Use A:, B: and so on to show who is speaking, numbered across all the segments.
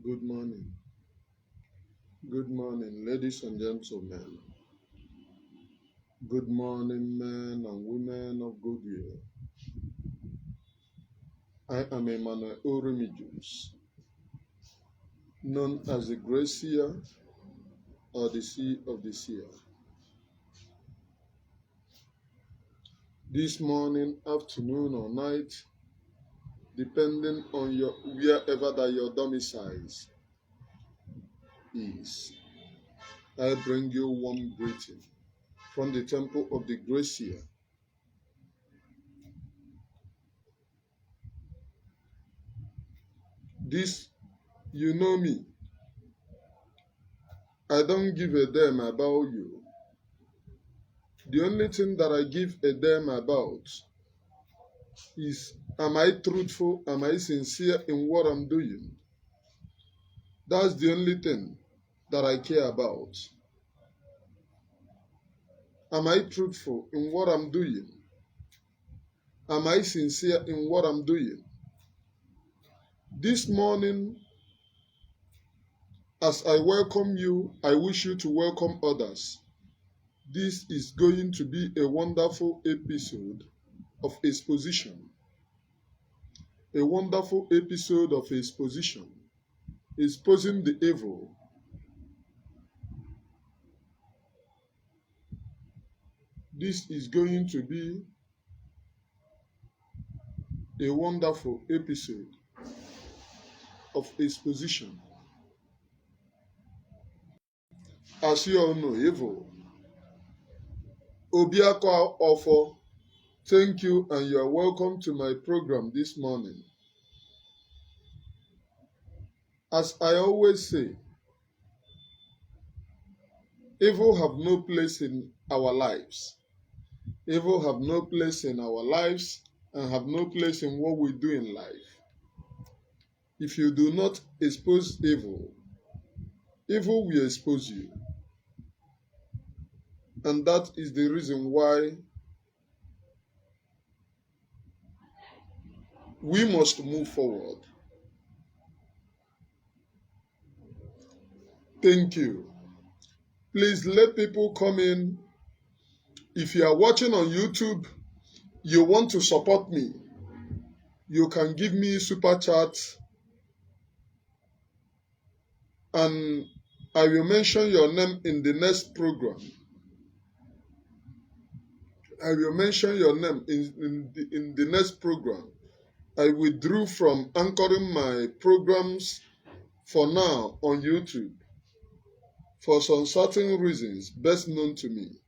A: Good morning. Good morning, ladies and gentlemen. Good morning, men and women of goodwill. I am Emmanuel Oremijus, known as the Gracia or the Sea of the Seer. This morning, afternoon, or night, depending on wherever that your domicile is, I bring you warm greeting from the temple of the Gracia. This, you know me. I don't give a damn about you. The only thing that I give a damn about is, am I truthful? Am I sincere in what I'm doing? That's the only thing that I care about. Am I truthful in what I'm doing? Am I sincere in what I'm doing? This morning, as I welcome you, I wish you to welcome others. This is going to be a wonderful episode of exposition. A wonderful episode of exposition. Exposing the evil. This is going to be a wonderful episode of exposition. As you all know, evil. Obiako Ofo, thank you and you are welcome to my program this morning. As I always say, evil have no place in our lives. Evil have no place in our lives and have no place in what we do in life. If you do not expose evil, evil will expose you. And that is the reason why we must move forward. Thank you. Please let people come in. If you are watching on YouTube, you want to support me, you can give me super chat and I will mention your name in the next program. I will mention your name in the next program. I withdrew from anchoring my programs for now on YouTube for some certain reasons best known to me.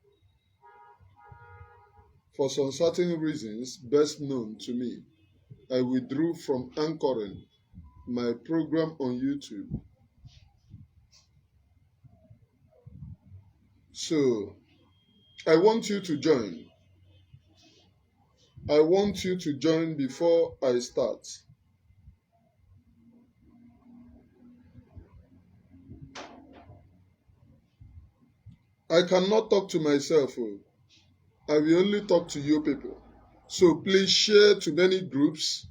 A: For some certain reasons best known to me, I withdrew from anchoring my program on YouTube. So, I want you to join. I want you to join before I start. I cannot talk to myself. I will only talk to you people. So please share to many groups.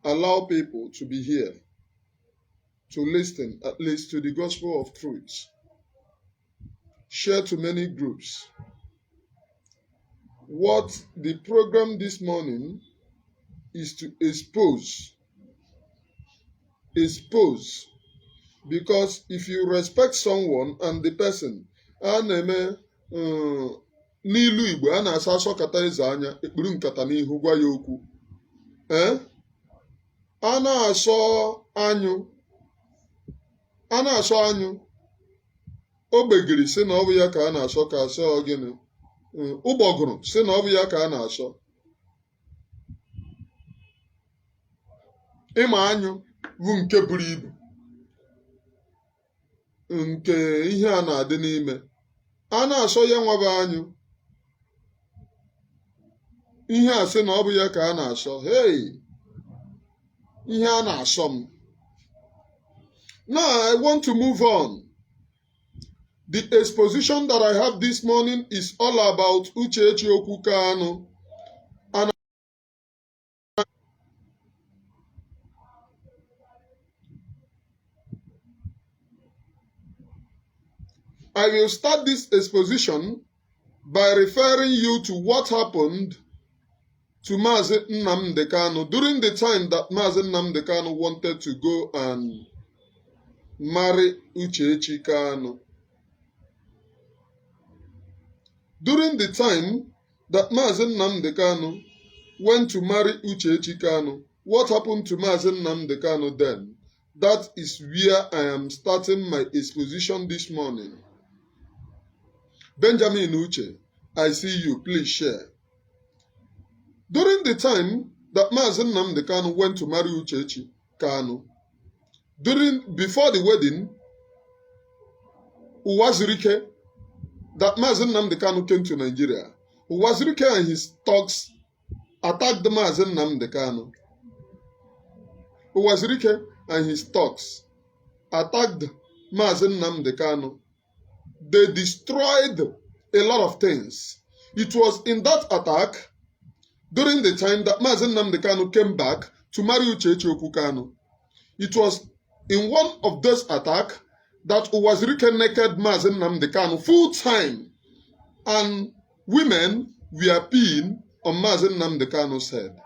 A: Allow people to be here to listen at least to the gospel of truth. Share to many groups. What the program this morning is to expose. Expose. Because if you respect someone and the person, n'ilu Igbo a na-asa asọkata eze anya ekpuru nkata n'ihu gwa ya okwu. A na-asọ anyụ ogbegiri si na ọ bụ ya ka a na-asọ ka asọ gịnị ụgbọgụrụ si na ọ bụ ya ka a na-asọ. Ịma anyụ bụ nke buru ibu nke ihe a na-adị n'ime, a na-asọ ya nwaba anyụ, ihe a sị na ọ bụ ya ka a na-asọ. Hey, ihe a na-asọ m. Now I want to move on. The exposition that I have this morning is all about Uchelila Ejiofor. And I will start this exposition by referring you to what happened to Mazi Nnamdi Kanu during the time that Mazi Nnamdi Kanu wanted to go and marry Uchechi Kanu. During the time that Mazi Nnamdi Kanu went to marry Uchechi Kanu, what happened to Mazi Nnamdi Kanu then? That is where I am starting my exposition this morning. Benjamin Uche, I see you, please share. During the time that Mazi Nnamdi Kanu went to marry Uchechi Kanu, before the wedding, Uwazirike, that Mazi Nnamdi Kanu came to Nigeria, Uwazirike and his thugs attacked Mazi Nnamdi Kanu. Uwazirike and his thugs attacked Mazi Nnamdi Kanu. They destroyed a lot of things. It was in that attack, during the time that Mazi Nnamdi Kanu came back to marry Uchechi Kanu. It was in one of those attacks that Uwazirike naked Mazi Nnamdi Kanu full time, and women were peeing on Mazi Nnamdi Kanu's head.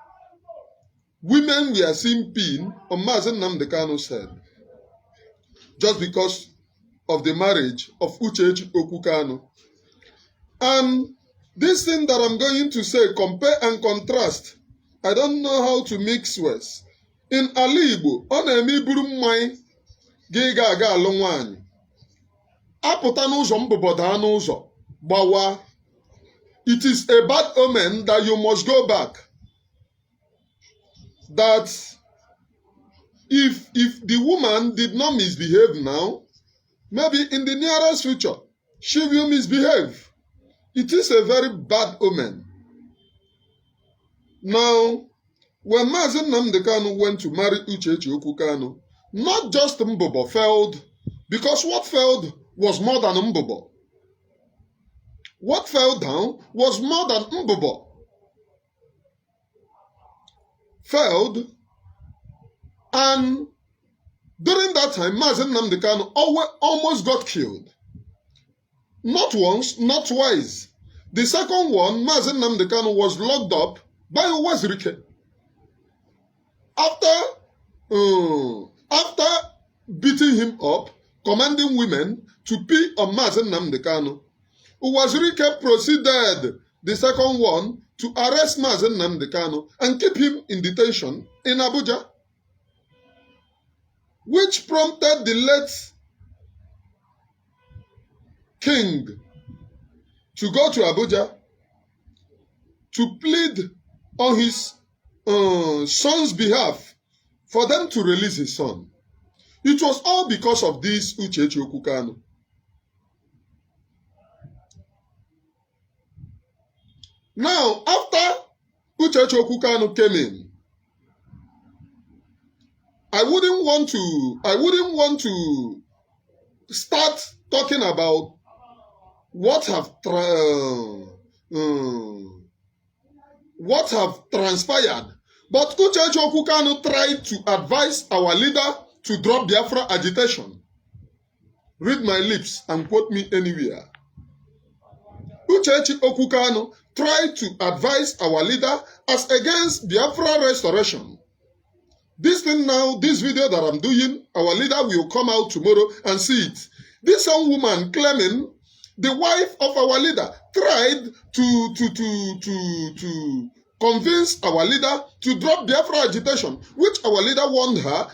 A: Women were seen peeing on Mazi Nnamdi Kanu's head just because of the marriage of Uchechi Kanu. And this thing that I'm going to say, compare and contrast, I don't know how to mix words. In Ala Igbo, ọ na-eme iburu mmanya ga aga alụ nwaanyị. Apụta n'ụzọ mbụbọ daa n'ụzọ gbawa. It is a bad omen that you must go back. That if the woman did not misbehave now, maybe in the nearest future, she will misbehave. It is a very bad omen. Now, when Mazi Nnamdi Kanu went to marry Uchechi Kanu, not just Mbobo failed, because what failed was more than Mbobo. What fell down was more than Mbobo. Failed, and during that time, Mazi Nnamdi Kanu almost got killed. Not once, not twice. The second one, Mazi Nnamdi Kanu was locked up by Uwazirike. After beating him up, commanding women to pee on Mazi Nnamdi Kanu, Uwazirike proceeded, the second one, to arrest Mazi Nnamdi Kanu and keep him in detention in Abuja, which prompted the late king to go to Abuja to plead on his son's behalf for them to release his son. It was all because of this Uchechi Kanu. Now, after Uchechi Kanu came in, I wouldn't want to start talking about what have transpired. But Uchechi Kanu tried to advise our leader to drop Biafra agitation. Read my lips and quote me anywhere. Uchechi Kanu tried to advise our leader as against Biafra restoration. This thing now, this video that I'm doing, our leader will come out tomorrow and see it. This young woman claiming the wife of our leader tried to convince our leader to drop Biafra agitation, which our leader warned her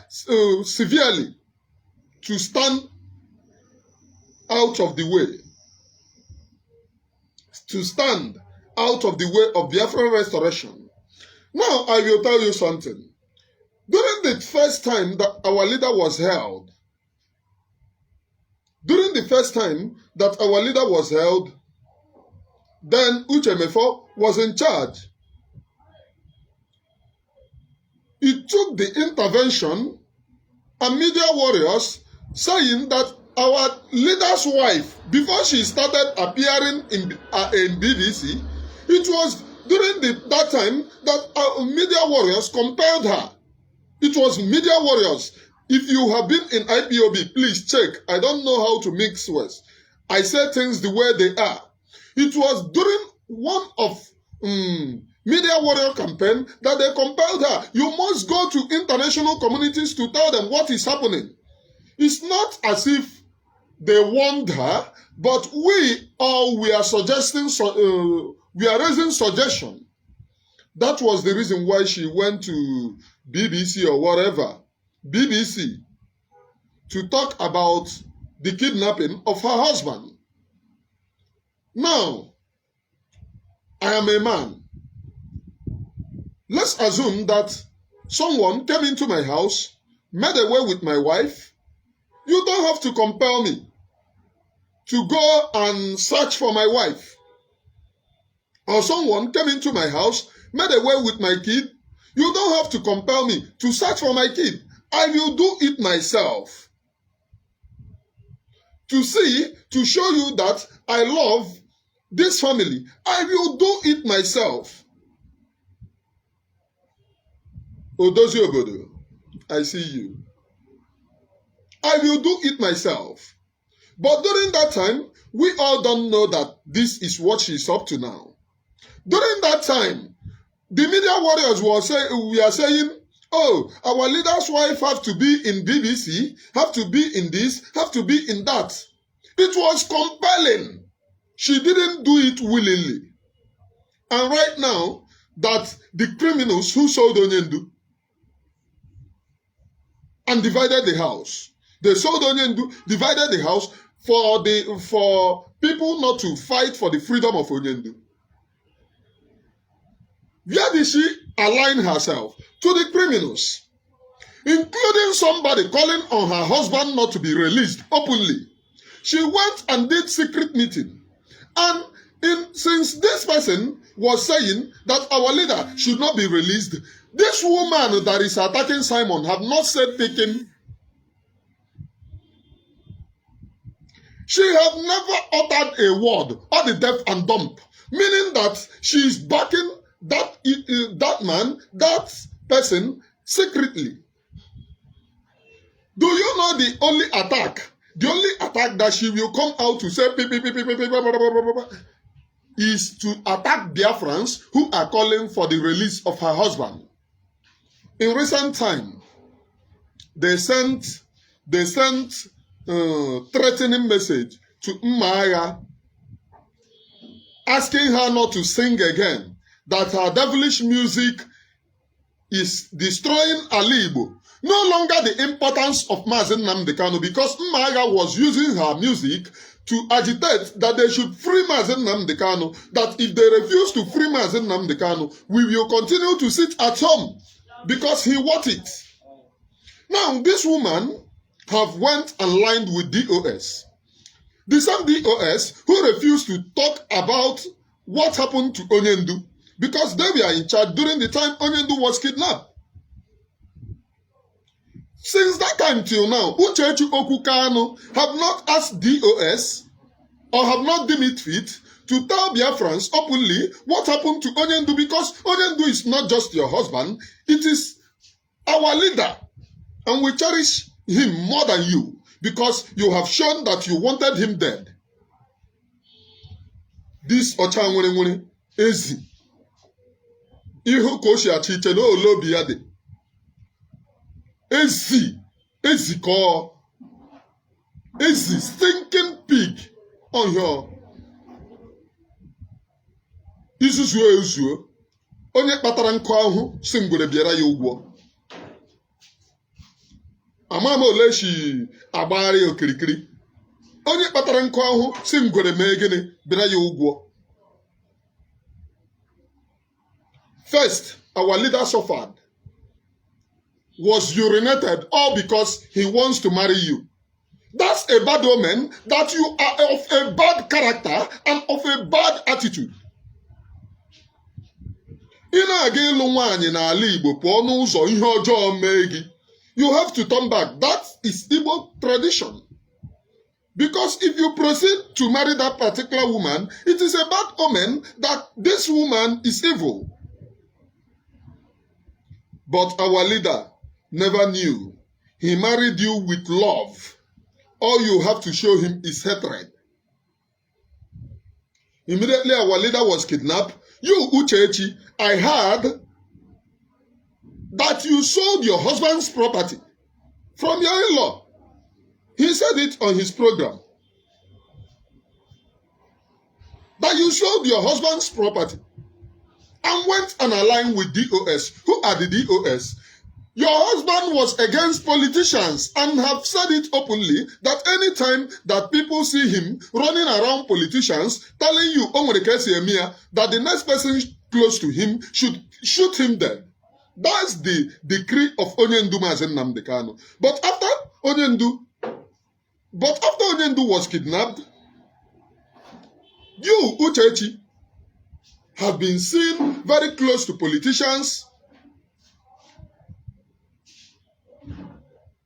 A: severely to stand out of the way. To stand out of the way of Biafra restoration. Now, I will tell you something. During the first time that our leader was held, then Uchemefo was in charge. It took the intervention and media warriors saying that our leader's wife, before she started appearing in BBC, it was during that time that our media warriors compelled her. It was media warriors. If you have been in IPOB, please check. I don't know how to mix words. I say things the way they are. It was during one of Media Warrior campaign that they compelled her. You must go to international communities to tell them what is happening. It's not as if they warned her, but we are suggesting, we are raising suggestion. That was the reason why she went to BBC or whatever, BBC, to talk about the kidnapping of her husband. Now, I am a man. Let's assume that someone came into my house, made away with my wife. You don't have to compel me to go and search for my wife. Or someone came into my house, made away with my kid. You don't have to compel me to search for my kid. I will do it myself. To show you that I love this family, I will do it myself. Odozi Obodo, I see you. I will do it myself. But during that time, we all don't know that this is what she's up to now. During that time, the media warriors we are saying, oh, our leader's wife have to be in BBC, have to be in this, have to be in that. It was compelling. She didn't do it willingly. And right now, that the criminals who sold Onyendu and divided the house, they sold Onyendu, divided the house for people not to fight for the freedom of Onyendu. Where did she align herself? To the criminals, including somebody calling on her husband not to be released openly. She went and did secret meeting. And since this person was saying that our leader should not be released, this woman that is attacking Simon have not said taken. She have never uttered a word on the deaf and dumb, meaning that she is backing that man, that person secretly. Do you know the only attack that she will come out to say is to attack Biafrans who are calling for the release of her husband? In recent time, they sent threatening message to Mmaya, asking her not to sing again, that her devilish music is destroying Ali Igbo. No longer the importance of Mazi Nnamdi Kanu, because Mmaya was using her music to agitate that they should free Mazi Nnamdi Kanu, that if they refuse to free Mazi Nnamdi Kanu, we will continue to sit at home because he want it. Now, this woman have went and lined with DOS. The same DOS who refused to talk about what happened to Onyendu, because they were in charge during the time Onyendu was kidnapped. Since that time till now, Uchechi Okukano have not asked DOS or have not deemed it fit to tell Biafrans openly what happened to Onyendu, because Onyendu is not just your husband, it is our leader. And we cherish him more than you, because you have shown that you wanted him dead. This Ochanwere Ezi. Ihu koshi achiche no olobi yade. Ezi stinking pig on your izuzuo onye kpatara nkụ ahụ si ngwere bịara ya ụgwọ. Amama ole shi agbagharị okirikiri. Onye kpatara nkụ ahụ si ngwere mee gịnị bịara ya ụgwọ. First, our leader suffered, was urinated, all because he wants to marry you. That's a bad omen that you are of a bad character and of a bad attitude. Ị na-aga ịlụ nwaanyị n'ala Igbo pụọ n'ụzọ ihe ọjọọ mee gị. You have to turn back. That is Igbo tradition. Because if you proceed to marry that particular woman, it is a bad omen that this woman is evil. But our leader never knew. He married you with love. All you have to show him is hatred. Immediately our leader was kidnapped. You, Uchechi, I heard that you sold your husband's property from your in-law. He said it on his program. That you sold your husband's property and went and aligned with DOS. Who are the DOS? Your husband was against politicians and have said it openly that anytime that people see him running around politicians telling you that the next person close to him should shoot him dead. That's the decree of Onyendu Mazen Nnamdi Kanu. But after Onyendu was kidnapped, you, Uchechi, have been seen very close to politicians.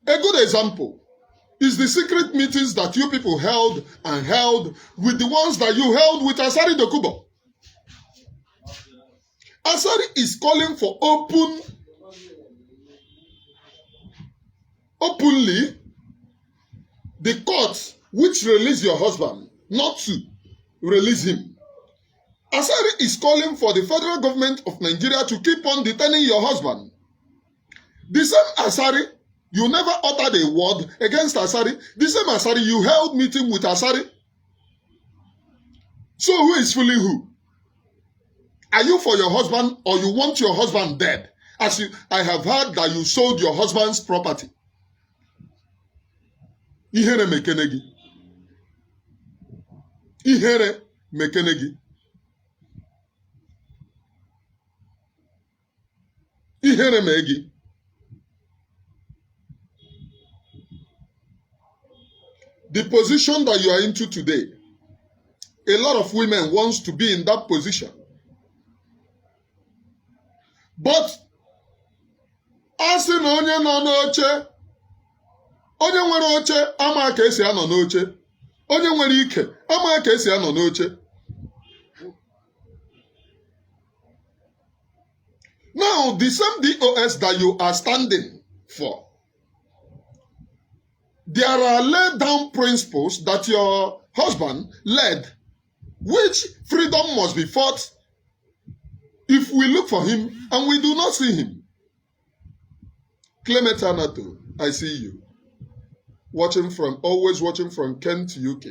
A: A good example is the secret meetings that you people held with the ones that you held with Asari Dokubo. Asari is calling for openly the court which released your husband not to release him. Asari is calling for the federal government of Nigeria to keep on detaining your husband. The same Asari, you never uttered a word against Asari. The same Asari, you held meeting with Asari. So who is fooling who? Are you for your husband or you want your husband dead? I have heard that you sold your husband's property. Ihere mekenegi. Ihere mekenegi. Ihere megi. The position that you are into today, a lot of women wants to be in that position. But as in onye nọ n'oche, onye nwere oche ama ka esi anọ n'oche. Onye nwere ike ama ka esi anọ n'oche. Now, the same DOS that you are standing for, there are laid down principles that your husband led, which freedom must be fought if we look for him and we do not see him. Clement Anato, I see you. Always watching from Kent, UK.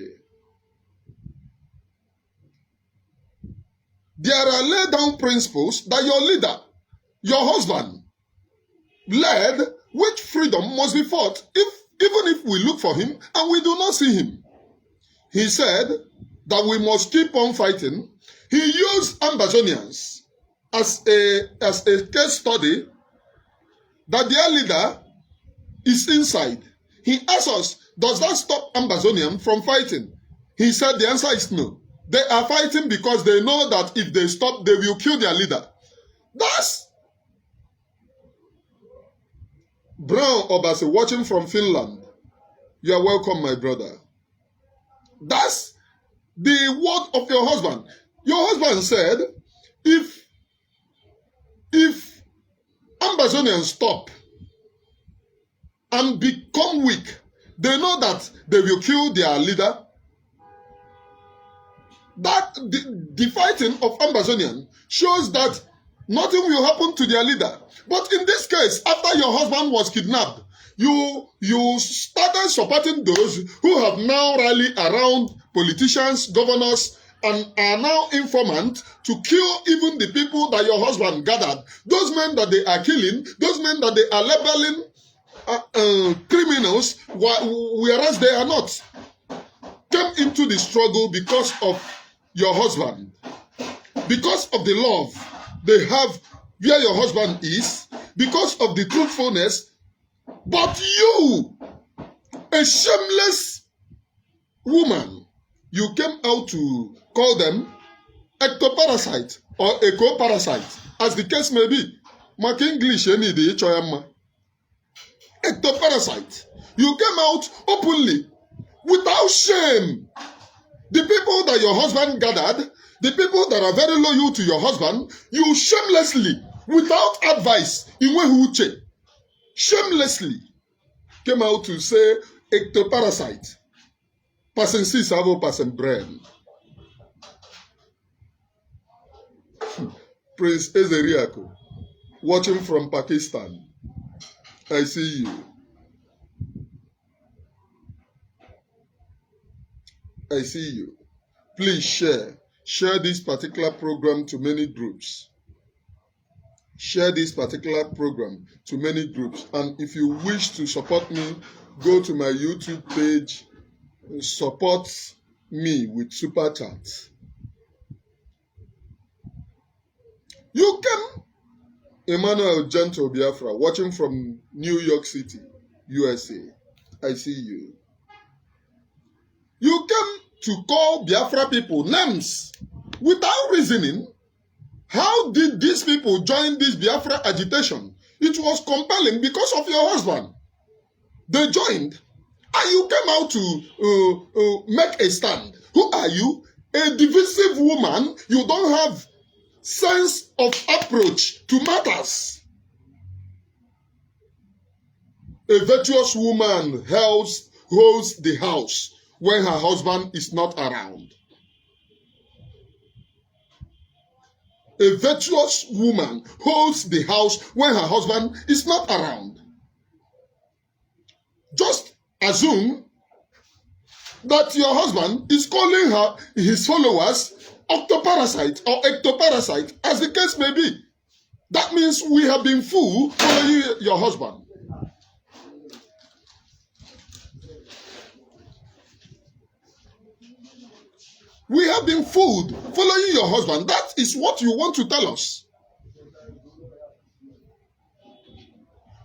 A: There are laid down principles that your leader, your husband, led, which freedom must be fought even if we look for him and we do not see him. He said that we must keep on fighting. He used Ambazonians as a case study that their leader is inside. He asked us, does that stop Ambazonian from fighting? He said the answer is no. They are fighting because they know that if they stop, they will kill their leader. That's Brown Obase watching from Finland. You are welcome, my brother. That's the word of your husband. Your husband said, if Ambazonians stop and become weak, they know that they will kill their leader. That the fighting of Ambazonian shows that nothing will happen to their leader. But in this case, after your husband was kidnapped, you started supporting those who have now rallied around politicians, governors, and are now informant to kill even the people that your husband gathered. Those men that they are killing, those men that they are labeling criminals, whereas they are not, came into the struggle because of your husband, because of the love they have where your husband is, because of the truthfulness. But you, a shameless woman, you came out to call them ectoparasite or eco-parasite, as the case may be. Mark English, ectoparasite. You came out openly, without shame. The people that your husband gathered, the people that are very loyal to your husband, you shamelessly, without advice, shamelessly came out to say ectoparasite. Person see sabo, person brain. Prince Ezeriako, watching from Pakistan. I see you. I see you. Please share. Share this particular program to many groups. Share this particular program to many groups. And if you wish to support me, go to my YouTube page. Support me with super chat. You can, Emmanuel Gentle Biafra, watching from New York City, USA. I see you. You came to call Biafra people names without reasoning. How did these people join this Biafra agitation? It was compelling because of your husband. They joined, and you came out to make a stand. Who are you? A divisive woman. You don't have sense of approach to matters. A virtuous woman holds the house when her husband is not around. A virtuous woman holds the house when her husband is not around. Just assume that your husband is calling his followers octoparasite or ectoparasite, as the case may be. That means we have been fooled following your husband. We have been fooled following your husband. That is what you want to tell us.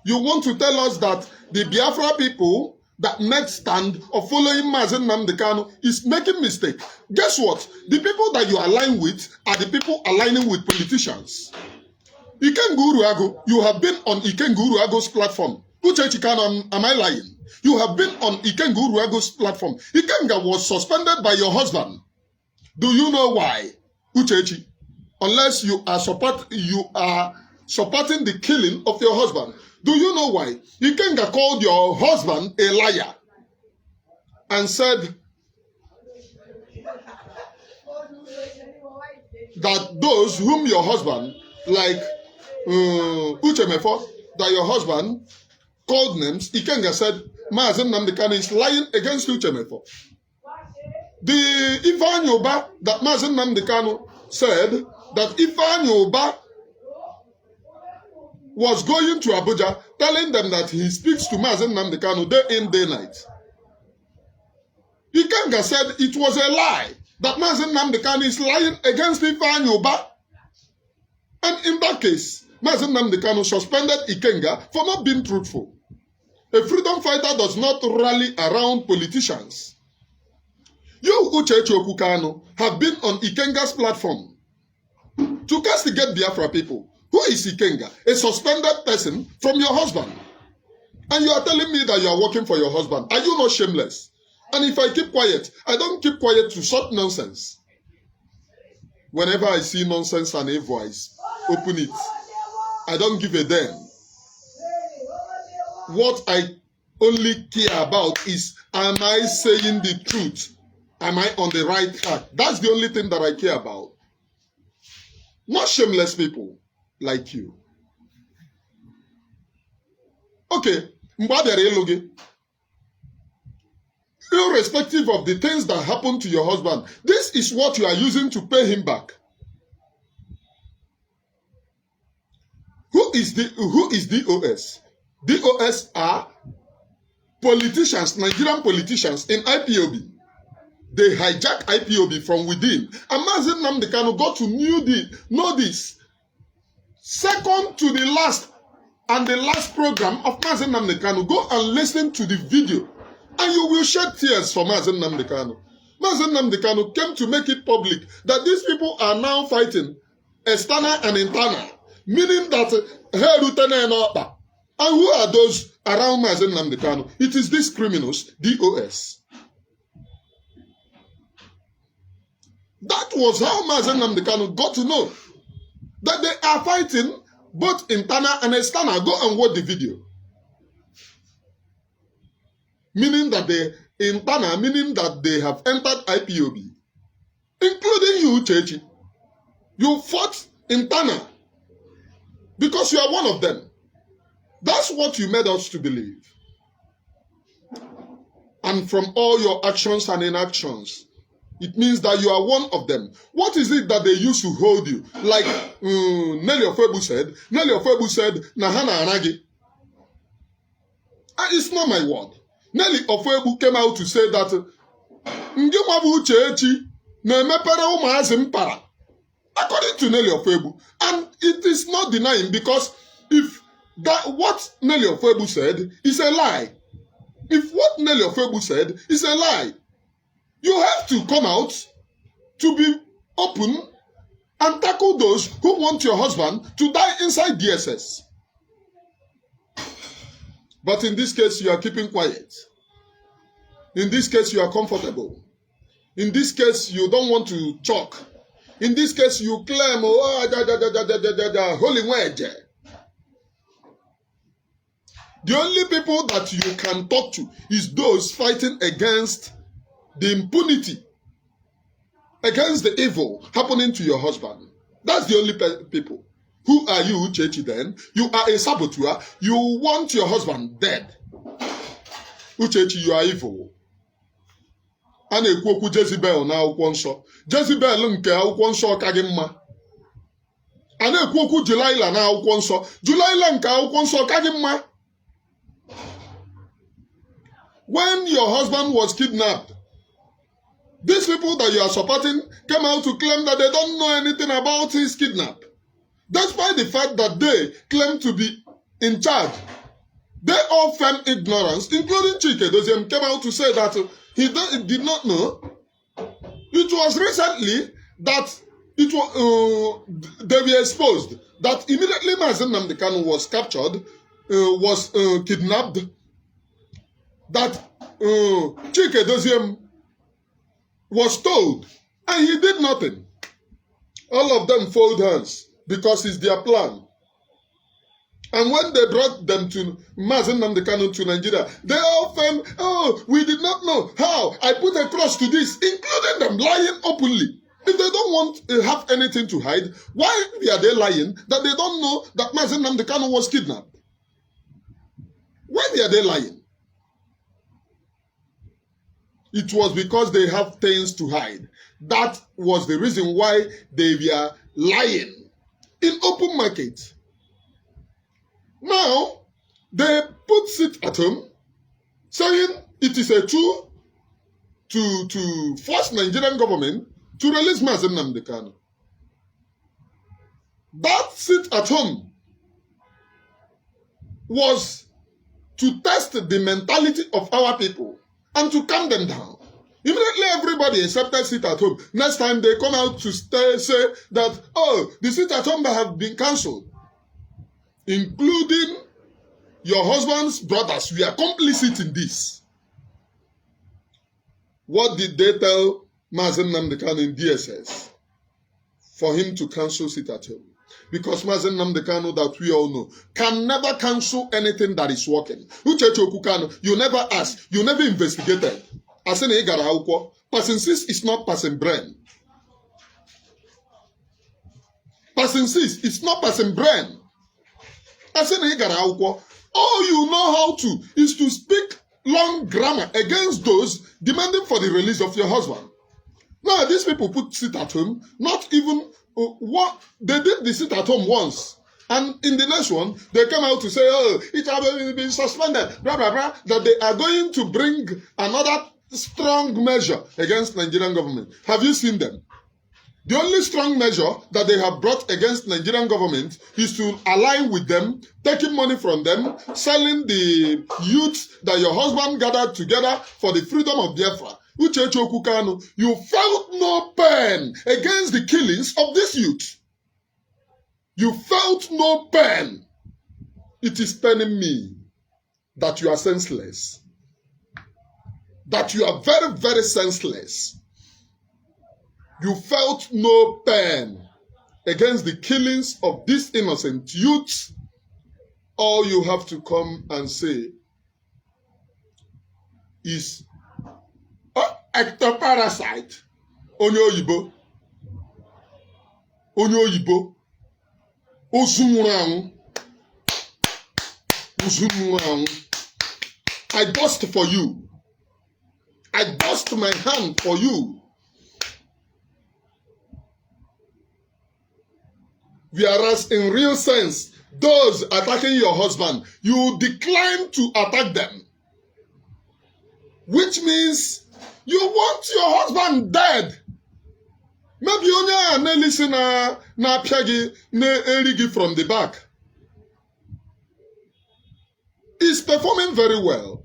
A: You want to tell us that the Biafra people that made stand of following Mazen Nnamdi Kanu is making mistake. Guess what? The people that you align with are the people aligning with politicians. Ikenga Uruago, you have been on Ikenga Uruago's platform. Uchechi Kanu, am I lying? You have been on Ikenga Uruago's platform. Ikenga was suspended by your husband. Do you know why, Uchechi? Unless you are supporting the killing of your husband. Do you know why? Ikenga called your husband a liar and said that those whom your husband, like Uchemefo, that your husband called names, Ikenga said, Mazen Nnamdi Kanu is lying against Uchemefo. The Ifeanyi Uba that Mazen Nnamdi Kanu said that Ifeanyi Uba was going to Abuja, telling them that he speaks to Mazen Nnamdi Kanu day in, day night. Ikenga said it was a lie, that Mazen Nnamdi Kanu is lying against Ifeanyi Uba. And in that case, Mazen Nnamdi Kanu suspended Ikenga for not being truthful. A freedom fighter does not rally around politicians. You, Uchechi Okukano, have been on Ikenga's platform to castigate Biafra people. Who is Ikenga? A suspended person from your husband. And you are telling me that you are working for your husband. Are you not shameless? And if I keep quiet, I don't keep quiet to short nonsense. Whenever I see nonsense and a voice, open it. I don't give a damn. What I only care about is, am I saying the truth? Am I on the right track? That's the only thing that I care about. Not shameless people like you. Okay, irrespective of the things that happen to your husband, this is what you are using to pay him back. Who is DOS? DOS are politicians, Nigerian politicians in IPOB. They hijack IPOB from within. And Mazen Nnamdi Kanu got to know this. Second to the last and the last program of Mazen Nnamdi Kanu, go and listen to the video. And you will shed tears for Mazen Nnamdi Kanu. Mazen Nnamdi Kanu came to make it public that these people are now fighting external and internal. Meaning that, and who are those around Mazen Nnamdi Kanu? It is these criminals, DOS. That was how Mazen Nnamdi Kanu got to know that they are fighting both internal and external. Go and watch the video. Meaning that they have entered IPOB, including you, Chechi. You fought internal, because you are one of them. That's what you made us to believe. And from all your actions and inactions, it means that you are one of them. What is it that they used to hold you? Like Nelly Ofebu said, Nahana Anagi. It's not my word. Nelly Ofebu came out to say that Ngimabu Uchechi na-emepere ụmụazị mpara. According to Nelly Ofebu. And it is not denying, because if that what Nelly Ofebu said is a lie, if what Nelly Ofebu said is a lie, you have to come out to be open and tackle those who want your husband to die inside DSS. But in this case, you are keeping quiet. In this case, you are comfortable. In this case, you don't want to talk. In this case, you claim, holy word. The only people that you can talk to is those fighting against the impunity, against the evil happening to your husband. That's the only people. Who are you, Uchechi, then? You are a saboteur. You want your husband dead. Uchechi, you are evil. A na-ekwu okwu Jezebel na akwụkwọ nsọ. Jezebel nke akwụkwọ nsọ ka gị mma. A na-ekwu okwu Uchelila na akwụkwọ nsọ. Uchelila nke akwụkwọ nsọ ka gị mma. When your husband was kidnapped, these people that you are supporting came out to claim that they don't know anything about his kidnap. Despite the fact that they claim to be in charge. They all feigned ignorance, including Chike Doziem came out to say that he did not know. It was recently that they were exposed that immediately Mazen Nnamdi Kanu was captured, was kidnapped, that Chike Doziem was told, and he did nothing. All of them fold hands because it's their plan. And when they brought them to Mazen Nnamdi Kanu to Nigeria, they all found, oh, we did not know how. I put a cross to this, including them lying openly. If they don't want to have anything to hide, why are they lying that they don't know that Mazen Nnamdi Kanu was kidnapped? Why are they lying? It was because they have things to hide. That was the reason why they were lying in open market. Now, they put it at home, saying it is a tool to force Nigerian government to release Mazen Nnamdi Kanu. That sit at home was to test the mentality of our people and to calm them down. Immediately everybody accepted sit at home. Next time they come out to say that, oh, the sit at home have been cancelled. Including your husband's brothers, we are complicit in this. What did they tell Mazen Nnamdi Kanu in DSS? For him to cancel sit at home. Because Mazen Nnamdi Kanu, that we all know, can never cancel anything that is working. Uchechi Okukano, you never asked, you never investigated. Asene Igara Aukwo, person 6 is not person brain. Person 6 is not person brain. Asene Igara Aukwo, all you know how to is to speak long grammar against those demanding for the release of your husband. Now, these people put sit at home, not even what they did the sit at home once. And in the next one, they come out to say, oh, it has been suspended, blah, blah, blah, that they are going to bring another strong measure against Nigerian government. Have you seen them? The only strong measure that they have brought against Nigerian government is to align with them, taking money from them, selling the youth that your husband gathered together for the freedom of Biafra. Uchechi Okukano, you felt no pain against the killings of this youth. You felt no pain. It is paining me that you are senseless. That you are very, very senseless. You felt no pain against the killings of these innocent youths. All you have to come and say is, oh, ectoparasite, onye oyibo. Ozumurang. I bust for you. I bust my hand for you. Whereas in real sense, those attacking your husband, you decline to attack them. Which means you want your husband dead. Maybe onye na listen na piagi na erigi from the back. Is performing very well.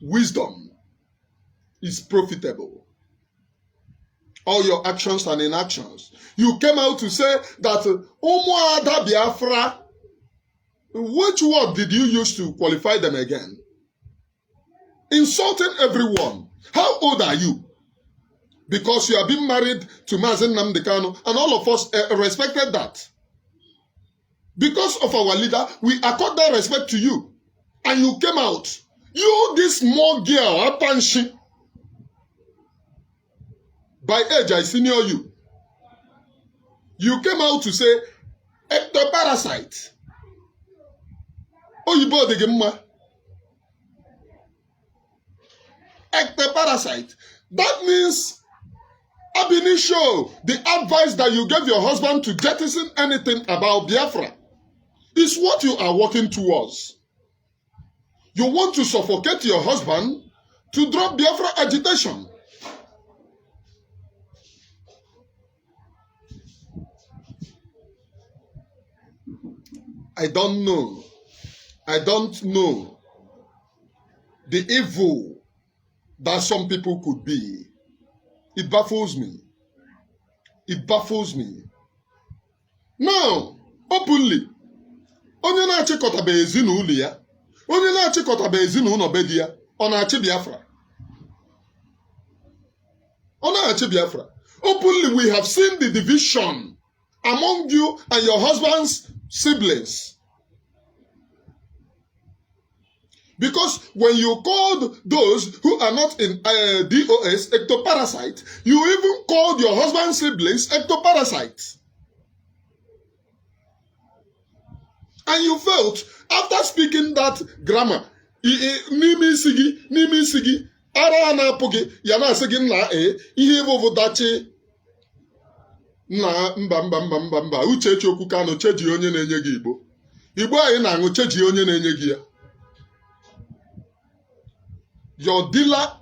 A: Wisdom is profitable. All your actions and inactions. You came out to say that Umuada Biafra. Which word did you use to qualify them again? Insulting everyone. How old are you? Because you have been married to Mazen Nnamdi Kanu, and all of us respected that. Because of our leader, we accord that respect to you. And you came out. You, this small girl, Apanshi. By age, I senior you. You came out to say, ectoparasite. Oyibo de Gemma. Ectoparasite. That means Ab initio, the advice that you gave your husband to jettison anything about Biafra is what you are working towards. You want to suffocate your husband to drop Biafra agitation. I don't know. I don't know the evil that some people could be. It baffles me. It baffles me. Now, openly, onye na-achịkọtabe ezinụlọ ya, onye na-achịkọtabe ezinụlọ be di ya, ọ na-achị Biafra. Ọ na-achị Biafra. Openly, we have seen the division among you and your husband's siblings. Because when you called those who are not in DOS ectoparasite, you even called your husband's siblings ectoparasites. And you felt, after speaking that grammar, n'ime isi gị, ara na-apụ gị, ya na-asị gị nna ihe bụ dachi na mba, Uchechi okwu Kanu, cheji onye na-enye gị Igbo. Igbo anyị na-aṅụ cheji onye na-enye gị ya. Your dealer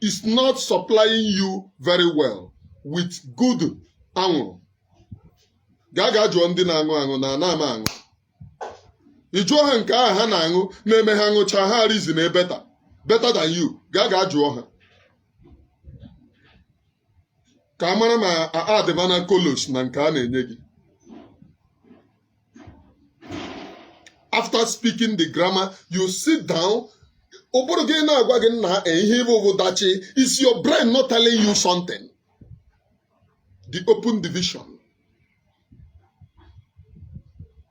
A: is not supplying you very well with good anwụrụ. Ga jụọ ndị na-aṅụ aṅụ na ana-ama aṅụ. Ị jụọ ha nke ahụ ha na-aṅụ na-eme ha ṅụcha ha reason better than you. Ga jụọ ha. Ka amara ma adịbana kolos na nke a na-enye gị. After speaking the grammar, you sit down. Is your brain not telling you something? The open division.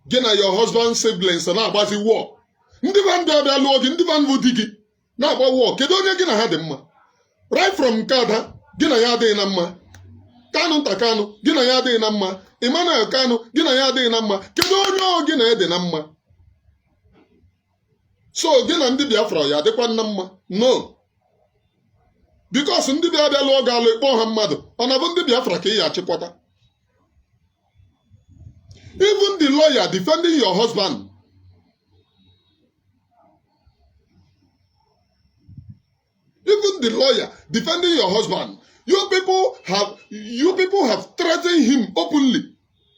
A: Gina your husband's siblings and about the war. Ndivan log in Divan Vudigi. Now about war. Kedonia Gina had them. Right from Kada, Gina Yade Namma. Kanu Takano, Gina Yade Namma. Emmanuel Kanu, Gina Yade Namma. Kedonia Gina Yade Namma. So gị na ndị Biafra ya adịkwa nna mma? No. Because ndị Biafra lụọ ga-alụ ịkpọ ha mmadụ, ọ na bụ ndị Biafra ka ị ya achịkwata. Even the lawyer defending your husband. Even the lawyer defending your husband. You people have threatened him openly.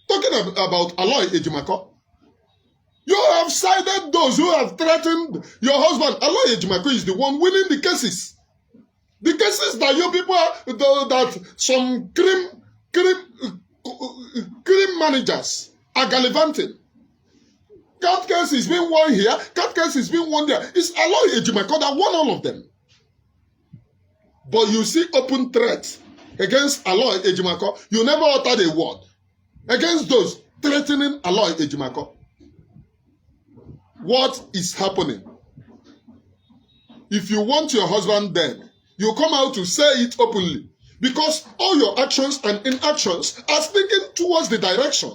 A: Talking about Aloy Ejimako. You have sided those who have threatened your husband. Aloy Ejimako is the one winning the cases. The cases that you people that some crime managers are gallivanting. Cat case is being won here, cat case is being won there. It's Aloy Ejimako that won all of them. But you see open threats against Aloy Ejimako. You never uttered a word against those threatening Aloy Ejimako. What is happening? if you want your husband dead, you come out to say it openly. Because all your actions and inactions are speaking towards the direction.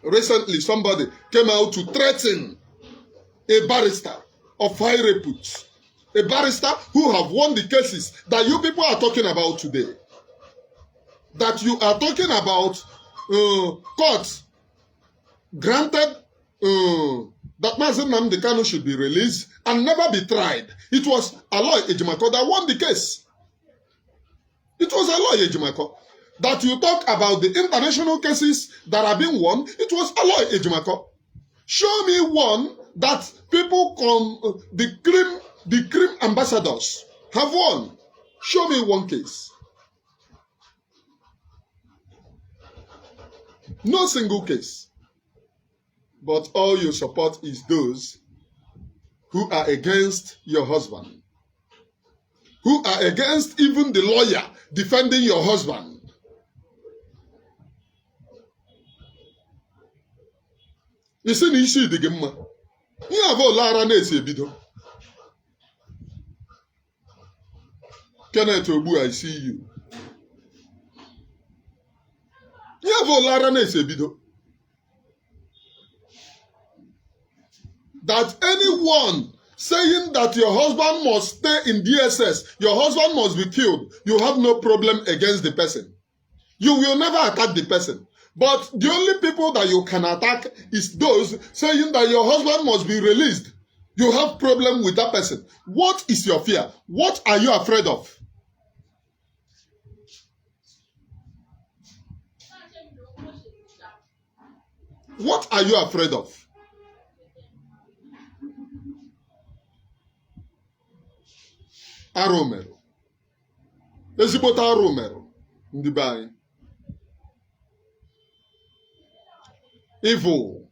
A: Recently, somebody came out to threaten a barrister of high repute, a barrister who have won the cases that you people are talking about today. That you are talking about courts granted that Mazen Nnamdi Kanu should be released and never be tried. It was Aloy Ejimako that won the case. It was Aloy Ejimako. That you talk about the international cases that are being won, it was Aloy Ejimako. Show me one that people the cream ambassadors have won. Show me one case. No single case. But all you support is those who are against your husband, who are against even the lawyer defending your husband. You see the issue the game. You have all Lara Nese Bido. Kenneth Obu, I see you. You have all Lara Nese Bido. That anyone saying that your husband must stay in DSS, your husband must be killed, you have no problem against the person. You will never attack the person. But the only people that you can attack is those saying that your husband must be released. You have problem with that person. What is your fear? What are you afraid of? What are you afraid of? Aromero. Ezibota aromero. Ndị be anyị. Evil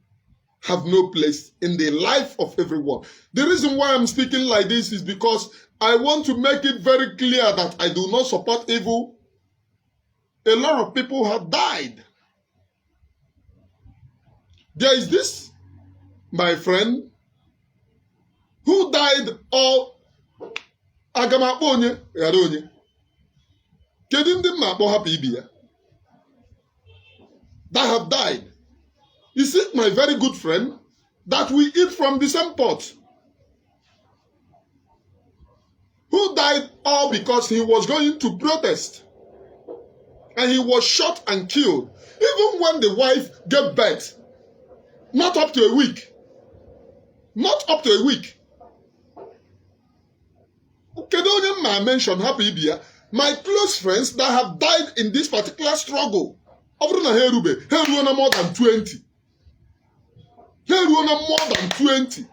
A: have no place in the life of everyone. The reason why I'm speaking like this is because I want to make it very clear that I do not support evil. A lot of people have died. There is this, my friend, who died all agamakpo onye ghara onye. Kedu ndị mma akpọ hapụ ibi ya? That have died. Is it my very good friend that we eat from the same pot? Who died all because he was going to protest. And he was shot and killed. Even when the wife gave birth. Not up to a week. Not up to a week. Kedu onye ma mention hapụ ibi ya? My close friends that have died in this particular struggle. Ọ bụrụ na ha erube, ha eruo na more than 20. Ha eruo na more than 20.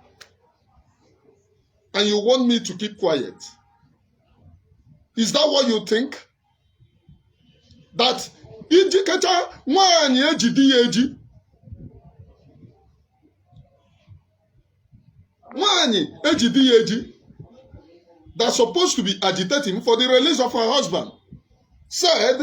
A: And you want me to keep quiet? Is that what you think? That iji kacha nwaanyị ejidi ya eji. Nwaanyị ejidi ya eji. That's supposed to be agitating for the release of her husband, said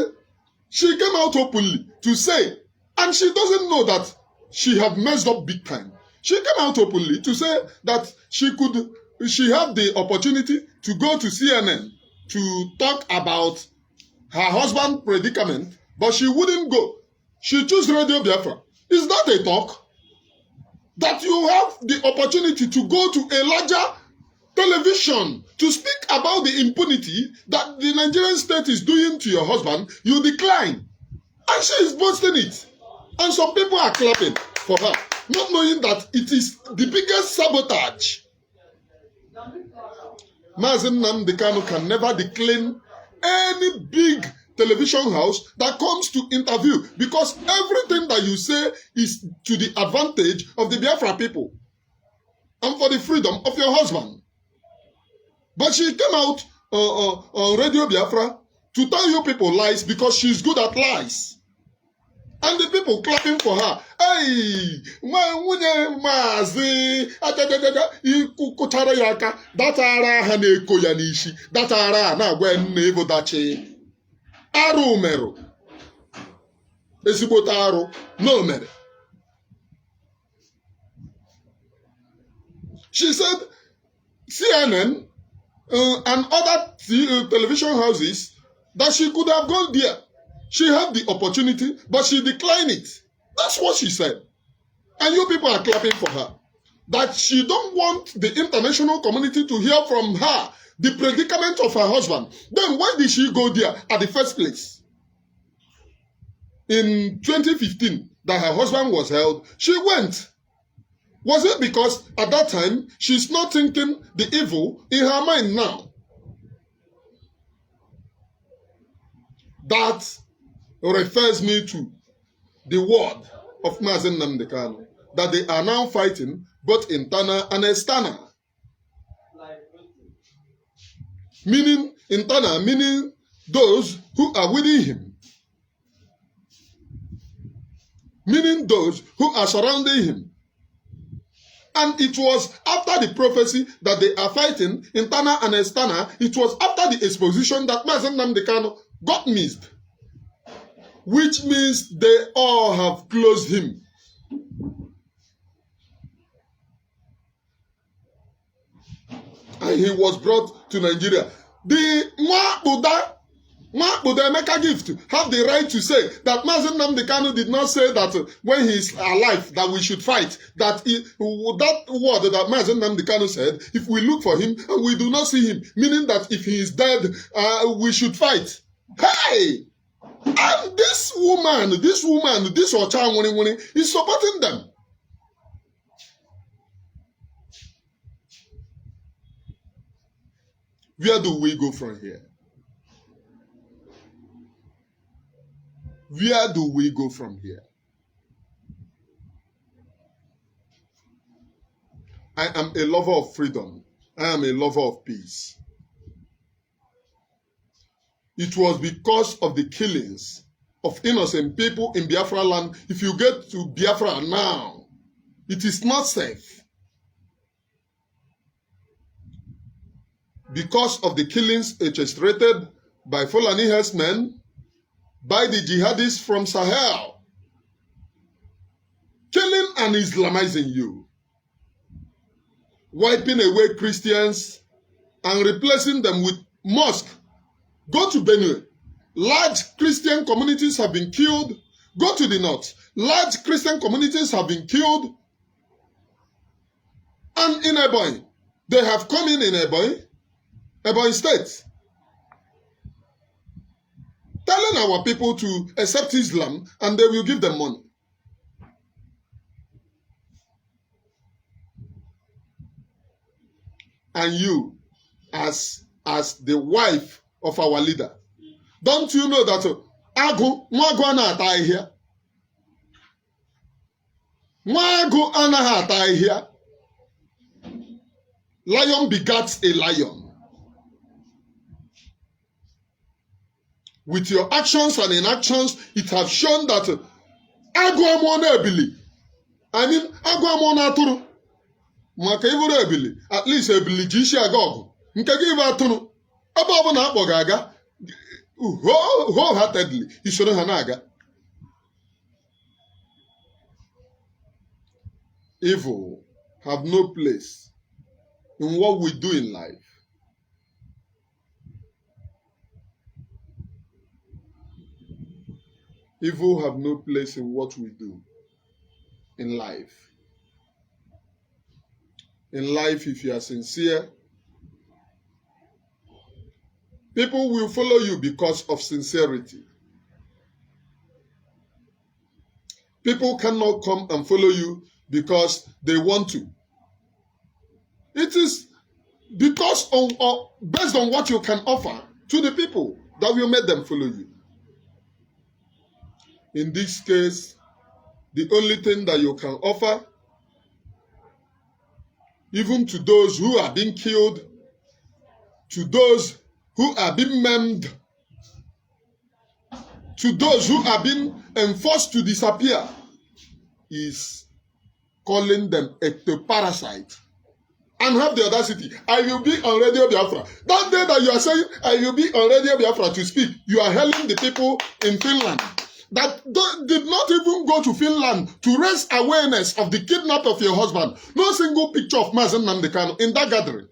A: she came out openly to say, and she doesn't know that she have messed up big time. She came out openly to say that she had the opportunity to go to CNN to talk about her husband's predicament, but she wouldn't go. She chose Radio Biafra. Is that a talk? That you have the opportunity to go to a larger television to speak about the impunity that the Nigerian state is doing to your husband, you decline. And she is boasting it. And some people are clapping for her, not knowing that it is the biggest sabotage. Mazen Nnamdi Kanu can never decline any big television house that comes to interview, because everything that you say is to the advantage of the Biafra people and for the freedom of your husband. But she came out on Radio Biafra to tell you people lies because she's good at lies. And the people clapping for her. Hey, that ara ha na-eko ya n'ishi. That ara na-agwa nne evo dachi. Arụ merụ. Ezigbote arụ no mere. She said CNN and other television houses that she could have gone there. She had the opportunity, but she declined it. That's what she said. And you people are clapping for her. That she don't want the international community to hear from her the predicament of her husband. Then why did she go there at the first place? In 2015, that her husband was held, she went. Was it because at that time, she's not thinking the evil in her mind now? That refers me to the word of Mazen Namdekano, that they are now fighting both internal and external. Meaning internal, meaning those who are within him. Meaning those who are surrounding him. And it was after the prophecy that they are fighting, internal and external, it was after the exposition that Mazen Namdekano got missed. Which means they all have closed him. And he was brought to Nigeria. The Buddha Emeka gift have the right to say that Mazen Namdekano did not say that when he is alive that we should fight. That word that Mazen Namdekano said, if we look for him and we do not see him, meaning that if he is dead, we should fight. Hey! And this woman, this Ocha is supporting them. Where do we go from here? Where do we go from here? I am a lover of freedom. I am a lover of peace. It was because of the killings of innocent people in Biafra land. If you get to Biafra now, it is not safe. Because of the killings orchestrated by Fulani herdsmen, by the jihadists from Sahel, killing and Islamizing you, wiping away Christians and replacing them with mosques. Go to Benue. Large Christian communities have been killed. Go to the north. Large Christian communities have been killed. And in Ebonyi, they have come in Ebonyi State, telling our people to accept Islam and they will give them money. And you, as the wife of our leader, don't you know that Mwagu anaghị here? Mwagu anaghị here. Lion begats a lion. With your actions and inactions, it has shown that agụ amụọ ebili. I mean, agụ amụọ atụrụ. Maka iburu ebili, at least ebili ji isi aga ọgụ. Nke gị bụ atụrụ. Ebe ọ bụla akpọ ga-aga wholeheartedly isoro ha na-aga. Evil have no place in what we do in life. Evil have no place in what we do in life. In life, if you are sincere, people will follow you because of sincerity. People cannot come and follow you because they want to. It is because based on what you can offer to the people that will make them follow you. In this case, the only thing that you can offer, even to those who are being killed, to those who are being maimed, to those who are being enforced to disappear, is calling them ectoparasite and have the audacity. I will be on Radio Biafra. That day that you are saying, I will be on Radio Biafra to speak, you are hailing the people in Finland. that did not even go to Finland to raise awareness of the kidnap of your husband. No single picture of Mazen Nnamdi Kanu in that gathering.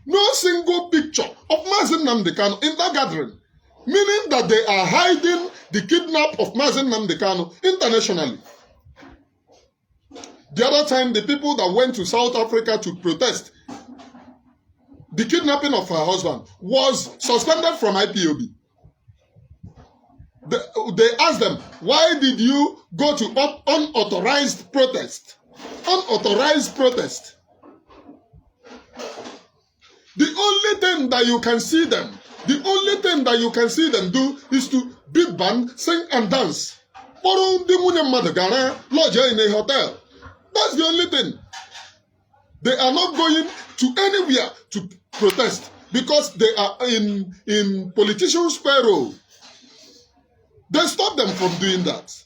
A: No single picture of Mazen Nnamdi Kanu in that gathering. Meaning that they are hiding the kidnap of Mazen Nnamdi Kanu internationally. The other time, the people that went to South Africa to protest the kidnapping of her husband was suspended from IPOB. They asked them, why did you go to unauthorized protest? Unauthorized protest. The only thing that you can see them, do is to beat band, sing and dance. Lodge in a hotel. That's the only thing. They are not going to anywhere to protest because they are in politicians' payroll. They stop them from doing that.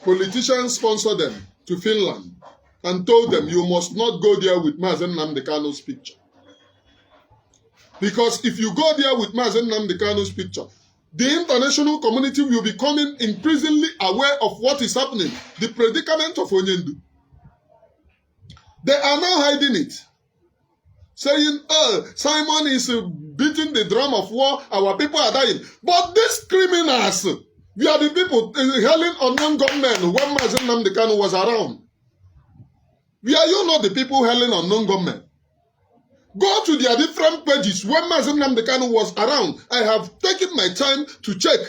A: Politicians sponsored them to Finland and told them, you must not go there with Mazen Nnamdi Kanu's picture. Because if you go there with Mazen Nnamdi Kanu's picture, the international community will be becoming increasingly aware of what is happening, the predicament of Onyendu. They are now hiding it, saying, oh, Simon is beating the drum of war, our people are dying. But these criminals, we are the people hailing unknown gunmen when Mazen Nnamdi Kanu was around. We are you not the people hailing unknown gunmen? Go to their different pages when Mazen Nnamdi Kanu was around. I have taken my time to check.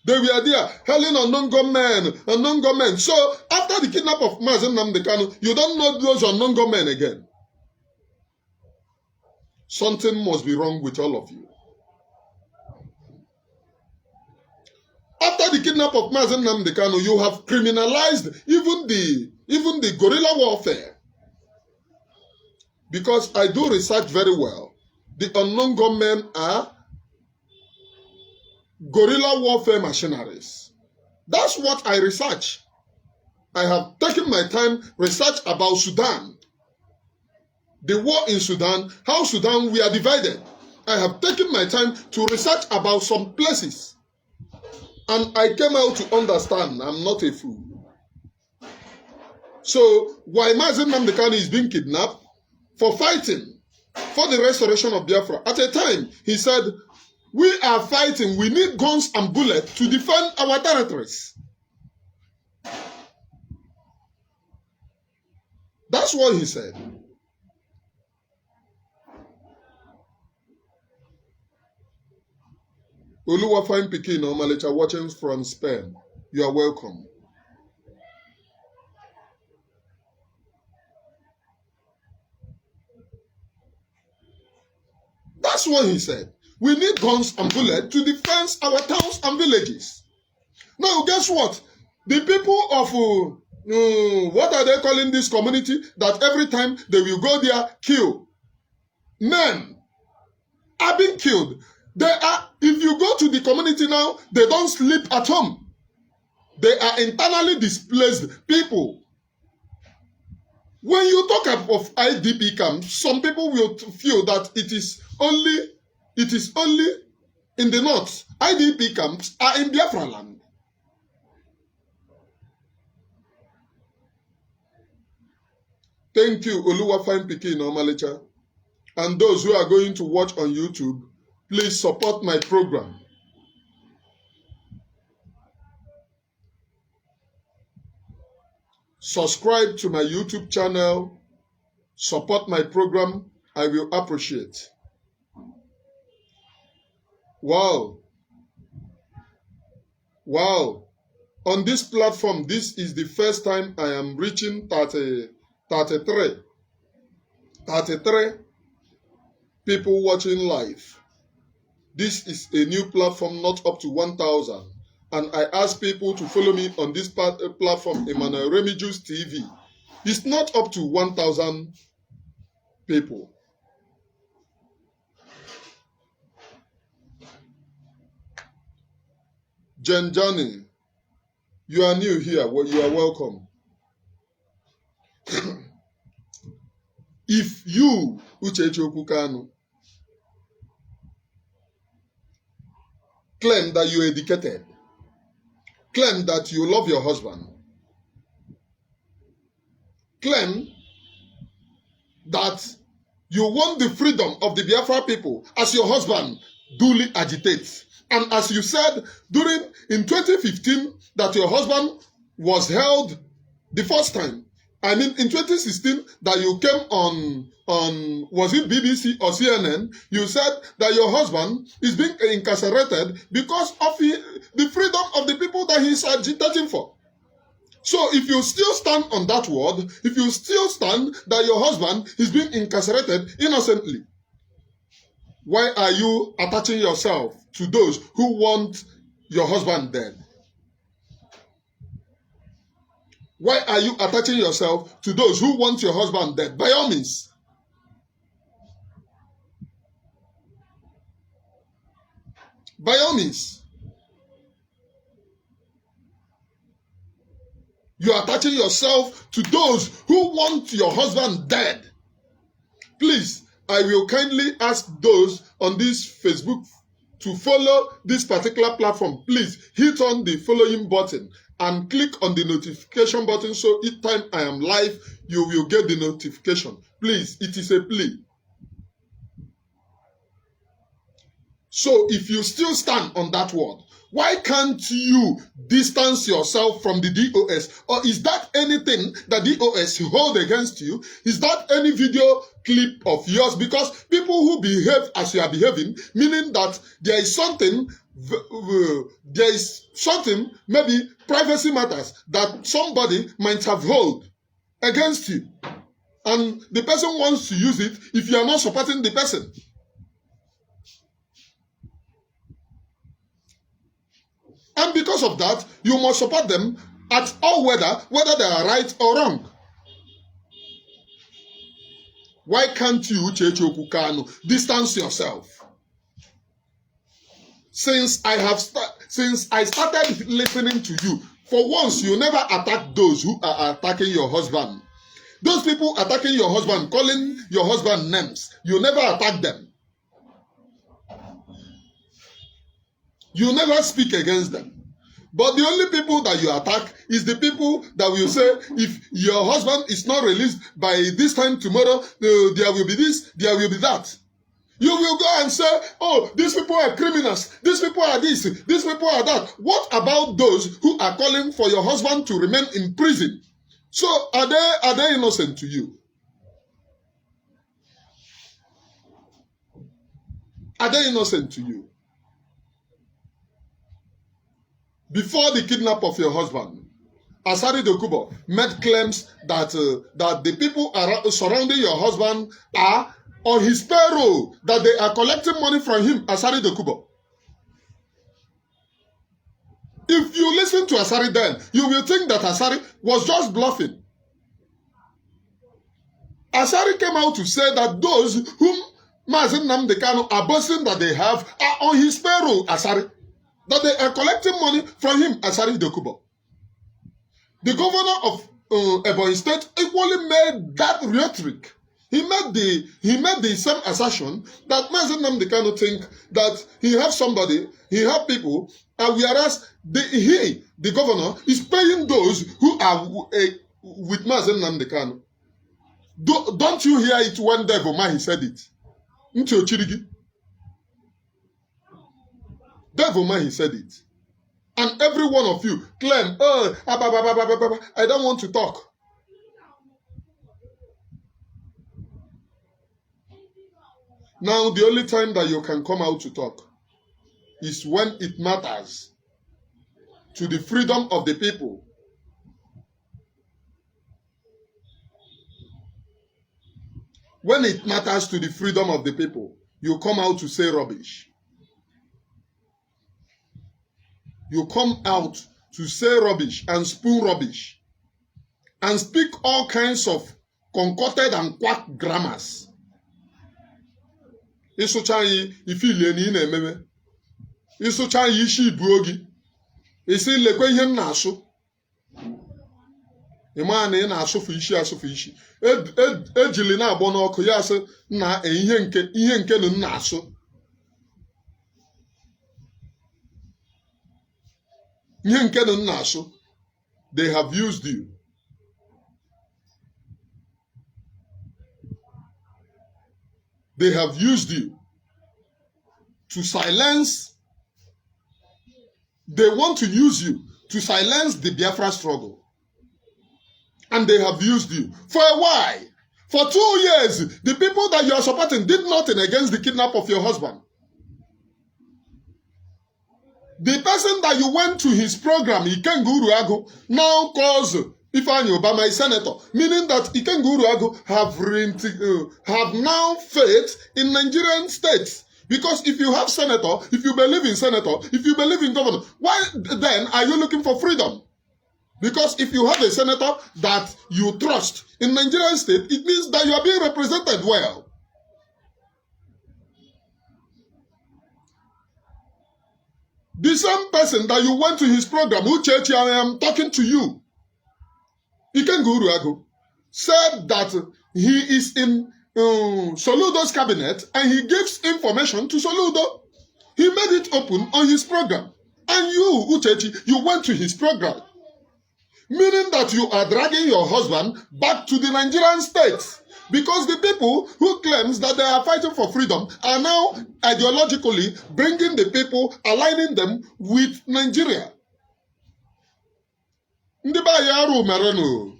A: They were there, hailing unknown gunmen. So after the kidnap of Mazen Nnamdi Kanu, you don't know those unknown gunmen again. Something must be wrong with all of you. After the kidnap of Mazen Nnamdi Kanu, you have criminalized even the guerrilla warfare. Because I do research very well. The unknown gunmen are guerrilla warfare machineries. That's what I research. I have taken my time research about Sudan. The war in Sudan, how Sudan we are divided. I have taken my time to research about some places. And I came out to understand I'm not a fool. So why Mazen Nnamdi Kanu is being kidnapped? For fighting for the restoration of Biafra. At a time, he said, we are fighting, we need guns and bullets to defend our territories. That's what he said. Oluwafine Pikin Omalicha watching from Spain. You are welcome. That's what he said. We need guns and bullets to defend our towns and villages. Now, guess what? The people of, what are they calling this community? That every time they will go there, kill. Men are being killed. If you go to the community now, they don't sleep at home. They are internally displaced people. When you talk of IDP camps, some people will feel that it is only in the north. IDP camps are in Biafra land. Thank you, Oluwafine Pikin Omalicha. And those who are going to watch on YouTube, please support my program. Subscribe to my YouTube channel. Support my program. I will appreciate. Wow. Wow. On this platform, this is the first time I am reaching 33 people watching live. This is a new platform, not up to 1,000. And I ask people to follow me on this platform, Emmanuel Remijus TV. It's not up to 1,000 people. Jenjani, you are new here. Well, you are welcome. If you, Uchelila Ejiofor, Claim that you're educated. Claim that you love your husband. Claim that you want the freedom of the Biafra people as your husband duly agitates. And as you said in 2015 that your husband was held the first time. I mean, in 2016 that you came on was it BBC or CNN, you said that your husband is being incarcerated because of the freedom of the people that he's agitating for. So if you still stand on that word, if you still stand that your husband is being incarcerated innocently, why are you attaching yourself to those who want your husband dead? Why are you attaching yourself to those who want your husband dead? By all means. By all means. You are attaching yourself to those who want your husband dead. Please, I will kindly ask those on this Facebook to follow this particular platform. Please hit on the following button and click on the notification button so each time I am live, you will get the notification. Please, it is a plea. So if you still stand on that word, why can't you distance yourself from the DOS? Or is that anything that DOS hold against you? Is that any video clip of yours? Because people who behave as you are behaving, meaning that there is something, maybe privacy matters, that somebody might have held against you. And the person wants to use it if you are not supporting the person. And because of that, you must support them at all whether they are right or wrong. Why can't you, Cheche Okukano, distance yourself? Since I started listening to you, for once you never attack those who are attacking your husband. Those people attacking your husband, calling your husband names, you never attack them. You never speak against them. But the only people that you attack is the people that will say, if your husband is not released by this time tomorrow, there will be this, there will be that. You will go and say, oh, these people are criminals, these people are this, these people are that. What about those who are calling for your husband to remain in prison? So are they innocent to you? Are they innocent to you? Before the kidnap of your husband, Asari Dokubo made claims that the people surrounding your husband are on his payroll, that they are collecting money from him, Asari Dokubo. If you listen to Asari then, you will think that Asari was just bluffing. Asari came out to say that those whom Mazen Nnamdi Kanu are boasting that they have are on his payroll, Asari. That they are collecting money from him, Asari Dokubo. The governor of Ebonyi State equally made that rhetoric. He made the same assertion that Mazen Nnamdi Kanu think that he have somebody, he have people, and whereas the governor is paying those who are with Mazen Nnamdi Kanu. Don't you hear it when Devil Mahi said it? Nti Ochirigi. Devil Mahi said it. And every one of you claim, I don't want to talk. Now, the only time that you can come out to talk is when it matters to the freedom of the people. When it matters to the freedom of the people, you come out to say rubbish. You come out to say rubbish and spoon rubbish and speak all kinds of concocted and quack grammars. Isuchayi ifilieni na-ememe. Isuchayi ishi ibuogi. Isi lekwe ihe na-asụ. Ịma na ị na-asụfu ishi. Ejili na-agbọ n'ọkụ ya asị na ihe nke na na-asụ. They have used you. They have used you to silence. They want to use you to silence the Biafra struggle. And they have used you. For a while, for 2 years, the people that you are supporting did nothing against the kidnap of your husband. The person that you went to his program, Ikenga Uruagu, now calls Ifeanyi Obama a senator, meaning that Ikenga Uruagu have now faith in Nigerian states. Because if you have senator, if you believe in senator, if you believe in governor, why then are you looking for freedom? Because if you have a senator that you trust in Nigerian state, it means that you are being represented well. The same person that you went to his program, Uchelila, I am talking to you, Ikenga Uruagu, said that he is in Soludo's cabinet and he gives information to Soludo. He made it open on his program. And you, Uchelila, you went to his program. Meaning that you are dragging your husband back to the Nigerian states. Because the people who claims that they are fighting for freedom are now ideologically bringing the people, aligning them with Nigeria. Ndị be anyị arụ mere no.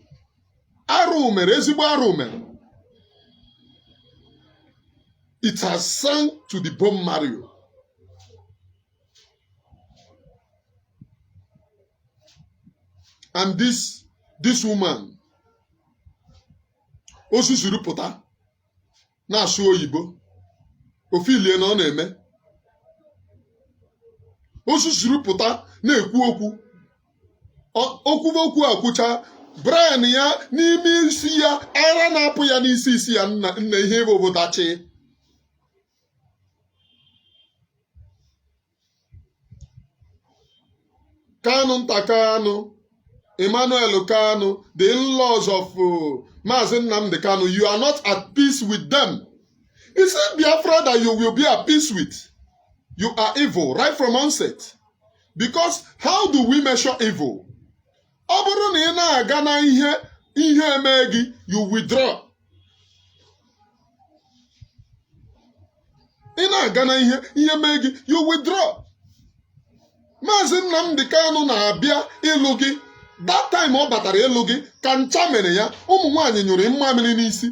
A: Arụ mere, ezigbo arụ mere. It has sunk to the bone marrow. And this woman, osusuru pụta na-asụ oyibo, ofilie na ọ na-eme. Osusuru pụta na-ekwu okwu, okwu akwụcha, Brian ya n'ime isi ya, ara na-apụ ya n'isi isi ya nna ihe ebe obodachi. Kanu Ntakanu, Emmanuel Kanu, the in-laws of Mazi Nnamdi Kanu, you are not at peace with them. Is it Biafra that you will be at peace with? You are evil right from onset. Because how do we measure evil? Ọ bụrụ na ị na-aga na ihe eme gị, you withdraw. Ị na-aga na ihe eme gị, you withdraw. Mazi Nnamdi Kanu na-abịa ịlụ gị. That time ọ batara ịlụ gị ka ncha mere ya, ụmụ nwaanyị nyụrụ mmamịrị n'isi.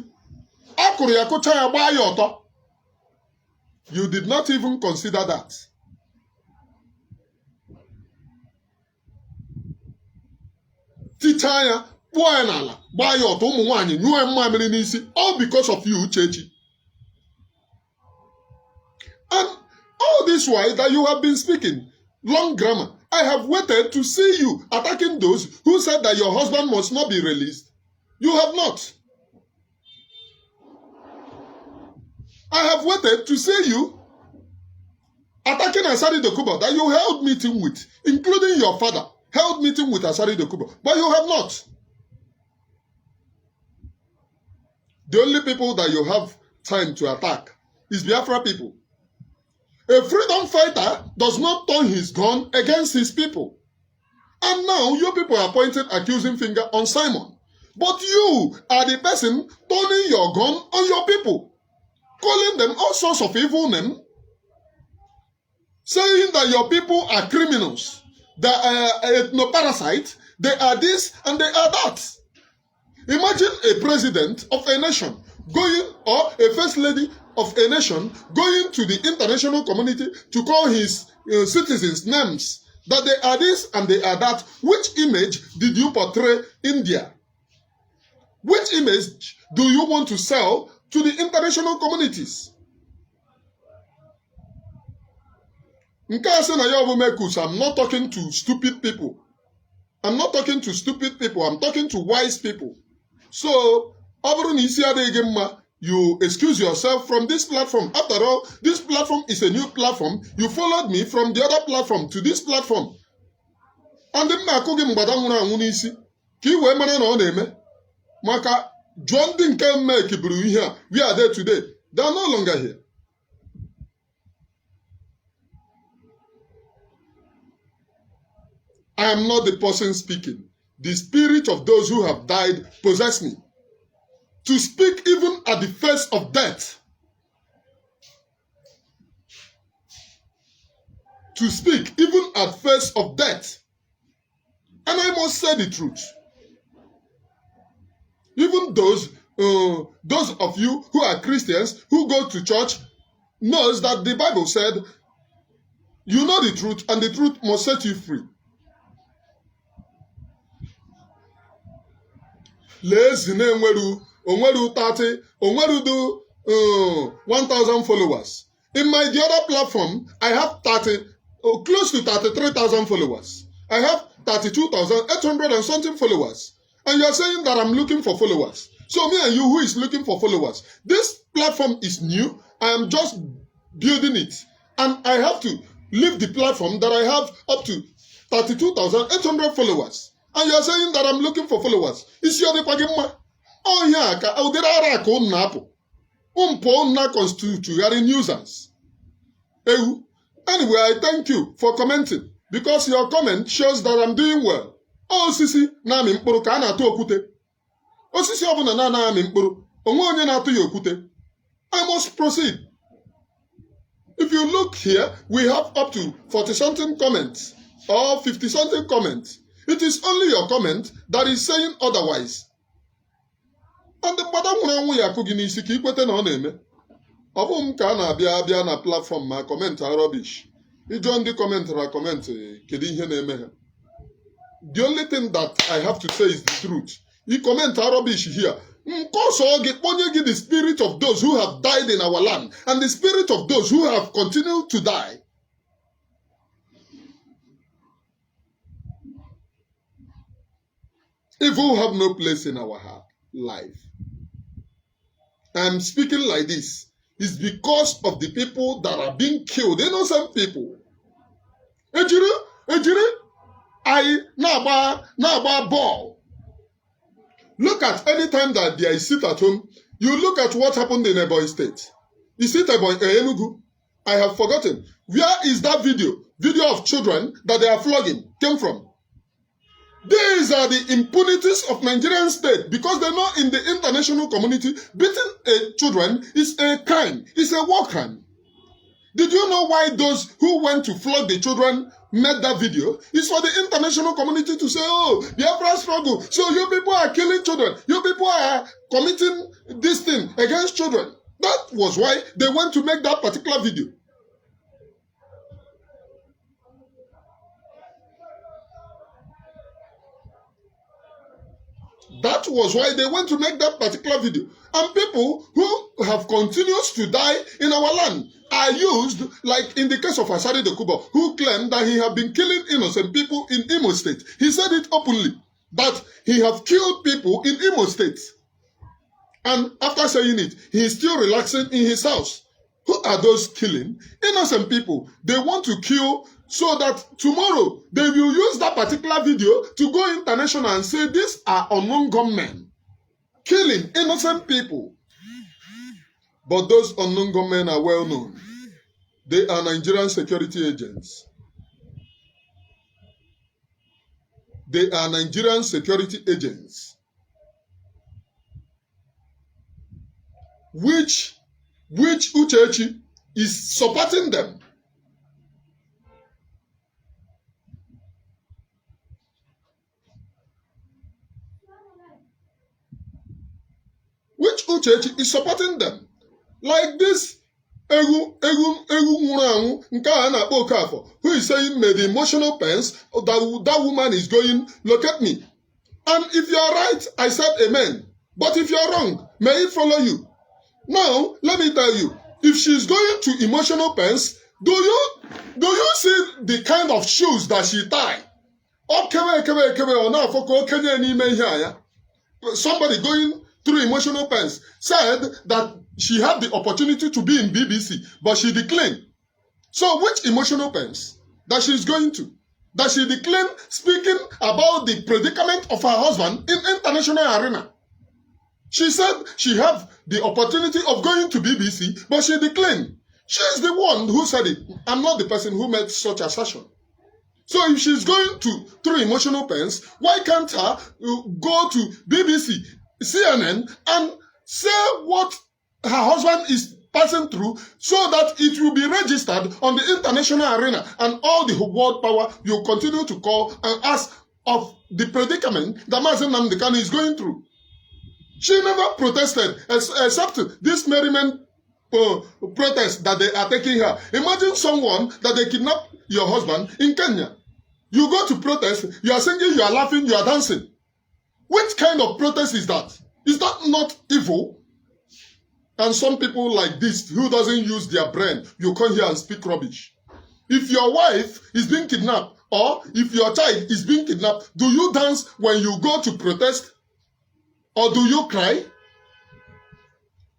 A: Akụrụ ya kụcha ya gbaa ya ọtọ. You did not even consider that. Tichaa ya, kpụọ ya n'ala, gbaa ya ọtọ, ụmụ nwaanyị nyụọ mmamịrị n'isi, all because of you, Uchechi. And all this while that you have been speaking long grammar, I have waited to see you attacking those who said that your husband must not be released. You have not. I have waited to see you attacking Asari Dokubo that you held meeting with, including your father, held meeting with Asari Dokubo, but you have not. The only people that you have time to attack is Biafra people. A freedom fighter does not turn his gun against his people. And now your people are pointing accusing finger on Simon. But you are the person turning your gun on your people, calling them all sorts of evil names, saying that your people are criminals, they are ethnoparasites, they are this and they are that. Imagine a president of a nation going, or a first lady of a nation going to the international community to call his citizens names, that they are this and they are that. Which image did you portray India? Which image do you want to sell to the international communities? I'm not talking to stupid people. I'm not talking to stupid people. I'm talking to wise people. So, you excuse yourself from this platform. After all, this platform is a new platform. You followed me from the other platform to this platform. And then Maka John didn't make here. We are there today. They are no longer here. I am not the person speaking. The spirit of those who have died possess me. To speak even at the face of death. To speak even at face of death. And I must say the truth. Even those of you who are Christians, who go to church, knows that the Bible said, you know the truth, and the truth must set you free. Lazy onweru 30, onweru do 1,000 followers. In my the other platform, I have close to 33,000 followers. I have 32,800 and something followers. And you are saying that I'm looking for followers. So me and you, who is looking for followers? This platform is new. I am just building it. And I have to leave the platform that I have up to 32,800 followers. And you are saying that I'm looking for followers. Is your depagima? Oh yeah, I'll get out of napo. Na constitute nuisance. Anyway, I thank you for commenting, because your comment shows that I'm doing well. Osisi na-amị mkpụrụ ka a na-atụ okwute. Osisi ọbụla na-anaghị amị mkpụrụ, onwe onye na-atụ ya okwute. I must proceed. If you look here, we have up to 40-something comments or 50-something comments. It is only your comment that is saying otherwise. And the mmadụ nwụrụ anwụ ya akụ gị n'isi ka ikwete na ọ na-eme. Ọ bụ m ka a na-abịa na platform ma comment rubbish. Ịjụọ ndị commentara comment kedu ihe na-eme ha. The only thing that I have to say is the truth. You comment rubbish here. Because the spirit of those who have died in our land and the spirit of those who have continued to die. Evil have no place in our life. I'm speaking like this. It's because of the people that are being killed. Innocent people. Ejiri. I na-agba ball. Look at any time that there is sit at home, you look at what happened in Ebonyi State. Is it Enugu? I have forgotten. Where is that video of children that they are flogging came from? These are the impunities of Nigerian state, because they know in the international community, beating children is a crime, it's a war crime. Did you know why those who went to flog the children made that video? It's for the international community to say, oh, Biafra struggle. So you people are killing children. You people are committing this thing against children. That was why they went to make that particular video. That was why they went to make that particular video. And people who have continued to die in our land are used, like in the case of Asari Dokubo, who claimed that he had been killing innocent people in Imo State. He said it openly, that he have killed people in Imo State. And after saying it, he is still relaxing in his house. Who are those killing? Innocent people. They want to kill so that tomorrow they will use that particular video to go international and say these are unknown gunmen killing innocent people. But those unknown gunmen are well known. They are Nigerian security agents. They are Nigerian security agents. Which Uchechi is supporting them. Which Uchechi is supporting them. Like this Egu Nwuranwu nke a na-akpọ Okafọ, who is saying, may the emotional pains that woman is going, locate me. And if you are right, I said amen. But if you are wrong, may it follow you. Now, let me tell you, if she's going to emotional pains, do you see the kind of shoes that she tie? Somebody going through emotional pains said that she had the opportunity to be in BBC, but she declined. So which emotional pains that she's going to? That she declined speaking about the predicament of her husband in international arena. She said she had the opportunity of going to BBC, but she declined. She's the one who said it. I'm not the person who made such assertion. So if she's going through emotional pains, why can't her go to BBC, CNN, and say what her husband is passing through so that it will be registered on the international arena, and all the world power will continue to call and ask of the predicament that Mazen Nnamdi Kanu is going through. She never protested except this merriment protest that they are taking her. Imagine someone that they kidnap your husband in Kenya. You go to protest, you are singing, you are laughing, you are dancing. Which kind of protest is that? Is that not evil? And some people like this who doesn't use their brain, you come here and speak rubbish. If your wife is being kidnapped or if your child is being kidnapped, do you dance when you go to protest? Or do you cry?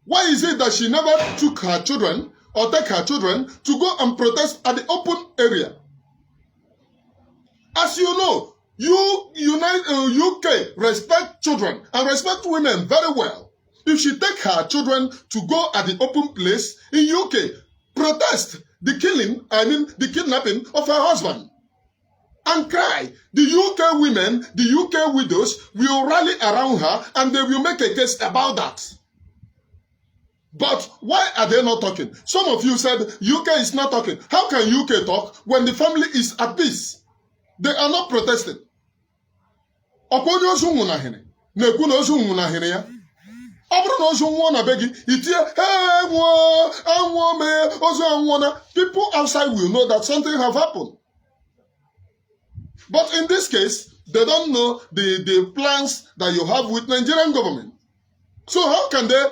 A: Why is it that she never took her children or take her children to go and protest at the open area? As you know, UK respect children and respect women very well. If she take her children to go at the open place in UK, protest the kidnapping of her husband, and cry, the UK women, the UK widows will rally around her and they will make a case about that. But why are they not talking? Some of you said UK is not talking. How can UK talk when the family is at peace? They are not protesting. Ọ bụrụ na ozu nwụọ na be gị, itie people outside will know that something have happened. But in this case, they don't know the plans that you have with Nigerian government. So how can they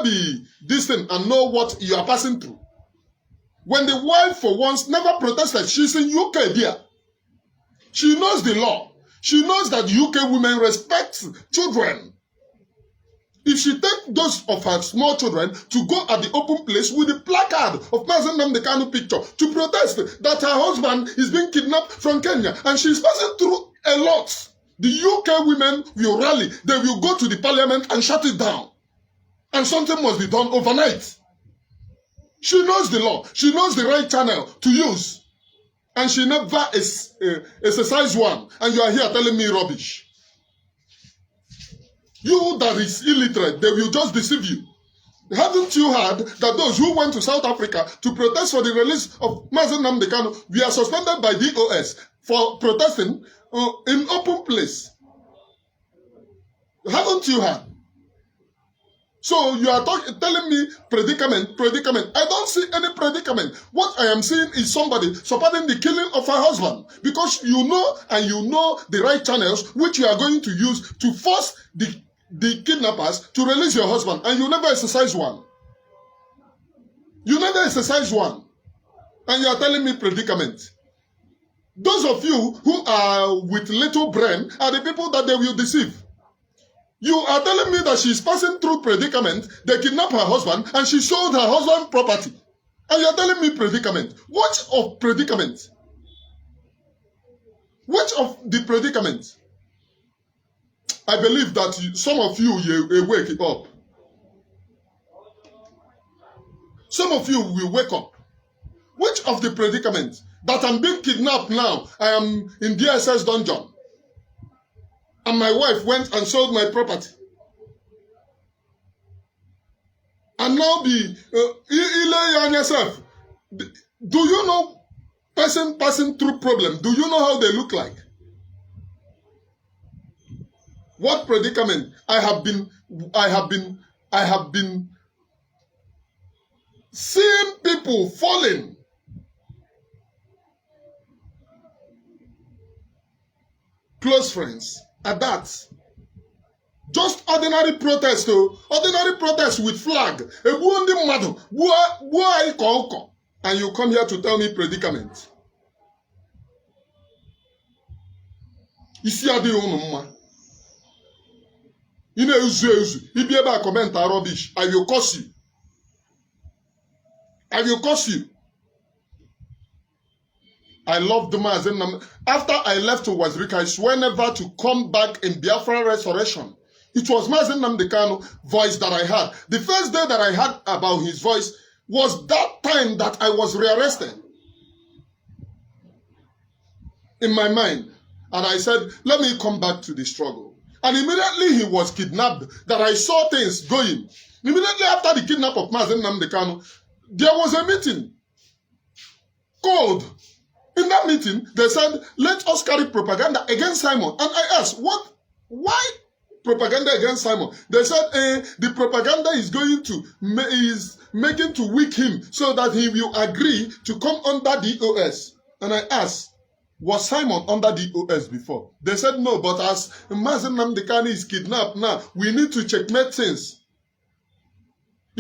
A: be distant and know what you are passing through? When the wife for once never protested, she's in UK there. She knows the law. She knows that UK women respect children. If she take those of her small children to go at the open place with the placard of Mazen Nnamdi Kanu picture to protest that her husband is being kidnapped from Kenya and she's passing through a lot, the UK women will rally. They will go to the parliament and shut it down. And something must be done overnight. She knows the law. She knows the right channel to use. And she never exercised one. And you are here telling me rubbish. You that is illiterate, they will just deceive you. Haven't you heard that those who went to South Africa to protest for the release of Mazen Nnamdi Kanu were suspended by DOS for protesting in open place? Haven't you heard? So you are telling me predicament. I don't see any predicament. What I am seeing is somebody supporting the killing of her husband, because you know the right channels which you are going to use to force the kidnappers to release your husband, and you never exercise one. You never exercise one. And you are telling me predicament. Those of you who are with little brain are the people that they will deceive. You are telling me that she's passing through predicament, they kidnap her husband, and she sold her husband property. And you are telling me predicament. What of predicament? Which of the predicament? I believe that some of you will wake up. Some of you will wake up. Which of the predicament? That I'm being kidnapped now. I am in DSS dungeon. And my wife went and sold my property. And now on yourself. Do you know person passing through problem? Do you know how they look like? What predicament? I have been seeing people falling. Close friends. At that, just ordinary protest, ordinary protest with flag. And you come here to tell me predicament. Isi adi mma. Ine uzu. If you ever comment rubbish, I will curse you. I will curse you. I love the Mazen. After I left to Wazirika, I swore never to come back in Biafra restoration. It was Mazen Nnamdi Kanu voice that I had. The first day that I heard about his voice was that time that I was rearrested. in my mind. And I said, let me come back to the struggle. And immediately he was kidnapped, that I saw things going. Immediately after the kidnap of Mazen Nnamdi Kanu, there was a meeting called. In that meeting, they said, let us carry propaganda against Simon. And I asked, what? Why propaganda against Simon? They said, the propaganda is going to, is making to weak him so that he will agree to come under DOS. And I asked, was Simon under DOS before? They said no, but as Mazen Nnamdi Kanu is kidnapped now, we need to checkmate things.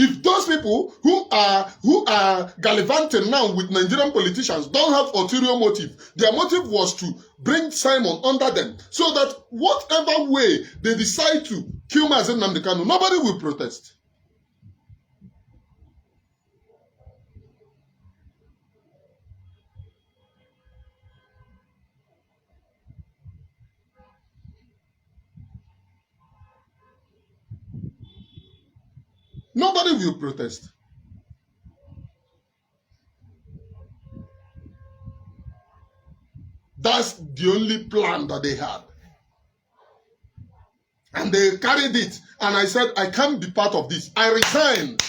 A: If those people who are gallivanting now with Nigerian politicians don't have ulterior motive, their motive was to bring Simon under them, so that whatever way they decide to kill Mazen Nnamdi Kanu, nobody will protest. Nobody will protest. That's the only plan that they had. And they carried it. And I said, I can't be part of this. I resigned.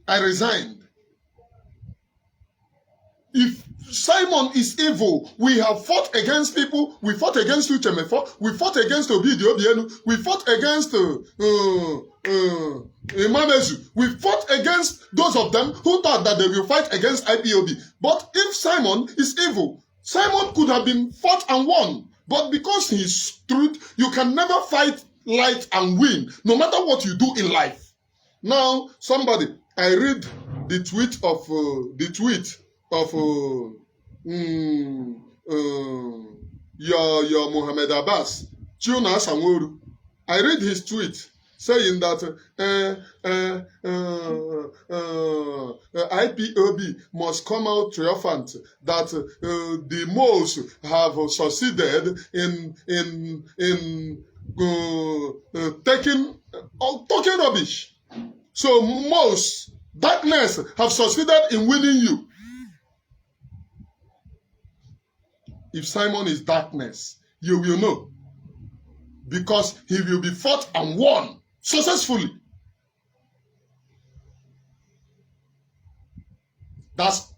A: I resigned. If Simon is evil, we have fought against people. We fought against Uchemefo. We fought against Obidi Obienu. We fought against Imamezu. We fought against those of them who thought that they will fight against IPOB. But if Simon is evil, Simon could have been fought and won. But because he's truth, you can never fight light and win, no matter what you do in life. Now, somebody, I read the tweet of your Mohammed Abbas, Chuna Sanworu. I read his tweet saying that IPOB must come out triumphant, that the most have succeeded in talking rubbish. So most darkness have succeeded in winning you. If Simon is darkness, you will know, because he will be fought and won successfully. That's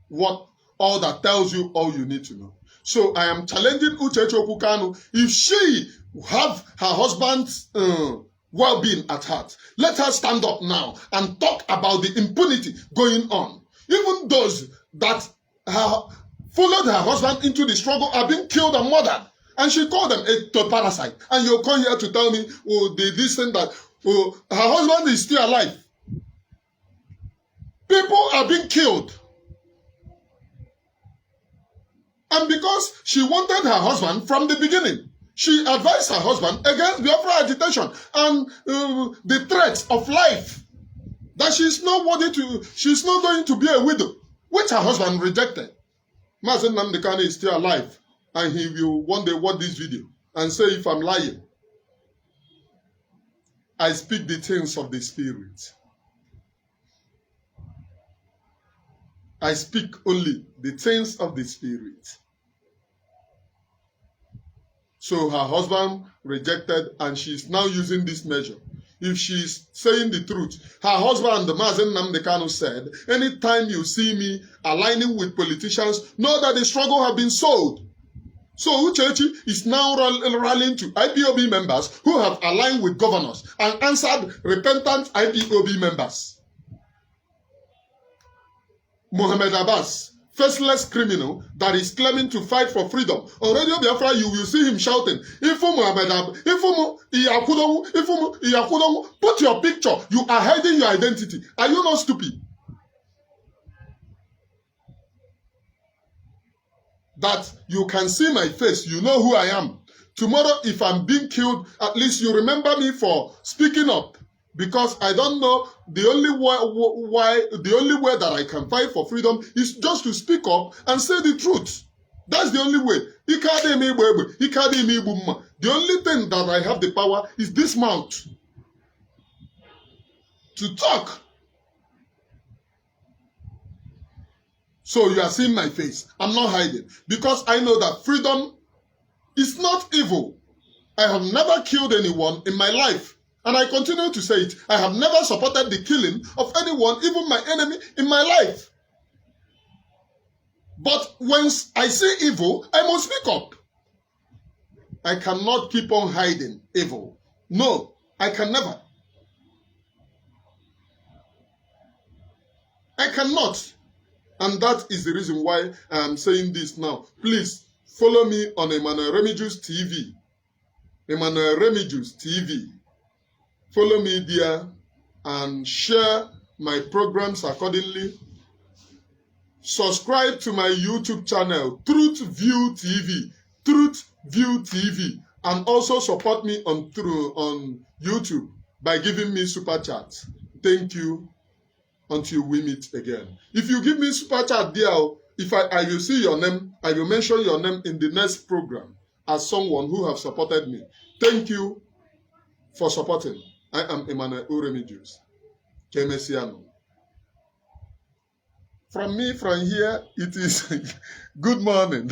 A: what all that tells you all you need to know. So I am challenging Uchechukwu Kanu. If she have her husband's well-being at heart, let her stand up now and talk about the impunity going on. Even those that followed her husband into the struggle are being killed and murdered. And she called them a parasite. And you'll come here to tell me, this thing that her husband is still alive. People are being killed. And because she wanted her husband from the beginning, she advised her husband against Biafra agitation and the threats of life. That she's not going to be a widow, which her husband rejected. Mazen Nnamdi Kanu is still alive, and he will one day watch this video and say if I'm lying. I speak the things of the Spirit. I speak only the things of the Spirit. So her husband rejected, and she's now using this measure. If she's saying the truth, her husband, Mazen Nnamdi Kanu, said, anytime you see me aligning with politicians, know that the struggle has been sold. So Uchechi is now rallying to IPOB members who have aligned with governors and answered repentant IPOB members. Mohammed Abbas, faceless criminal that is claiming to fight for freedom. On Radio Biafra, you will see him shouting, Ifumu Mohammed Abbas, Ifumu Iyakudomu, Ifumu Iyakudomu. Put your picture. You are hiding your identity. Are you not stupid? That you can see my face, you know who I am. Tomorrow, if I'm being killed, at least you remember me for speaking up. Because I don't know, the only way that I can fight for freedom is just to speak up and say the truth. That's the only way. The only thing that I have the power is this mouth to talk. So you are seeing my face. I'm not hiding because I know that freedom is not evil. I have never killed anyone in my life. And I continue to say it. I have never supported the killing of anyone, even my enemy, in my life. But when I see evil, I must speak up. I cannot keep on hiding evil. No, I can never. I cannot. And that is the reason why I am saying this now. Please follow me on Emmanuel Remigius TV. Emmanuel Remigius TV. Follow me there and share my programs accordingly. Subscribe to my YouTube channel, Truth View TV. Truth View TV. And also support me on YouTube by giving me super chat. Thank you. Until we meet again. If you give me super chat there, if I will see your name, I will mention your name in the next program as someone who have supported me. Thank you for supporting. I am Emmanuel Remigius. Kemesiano. From me, from here, it is good morning.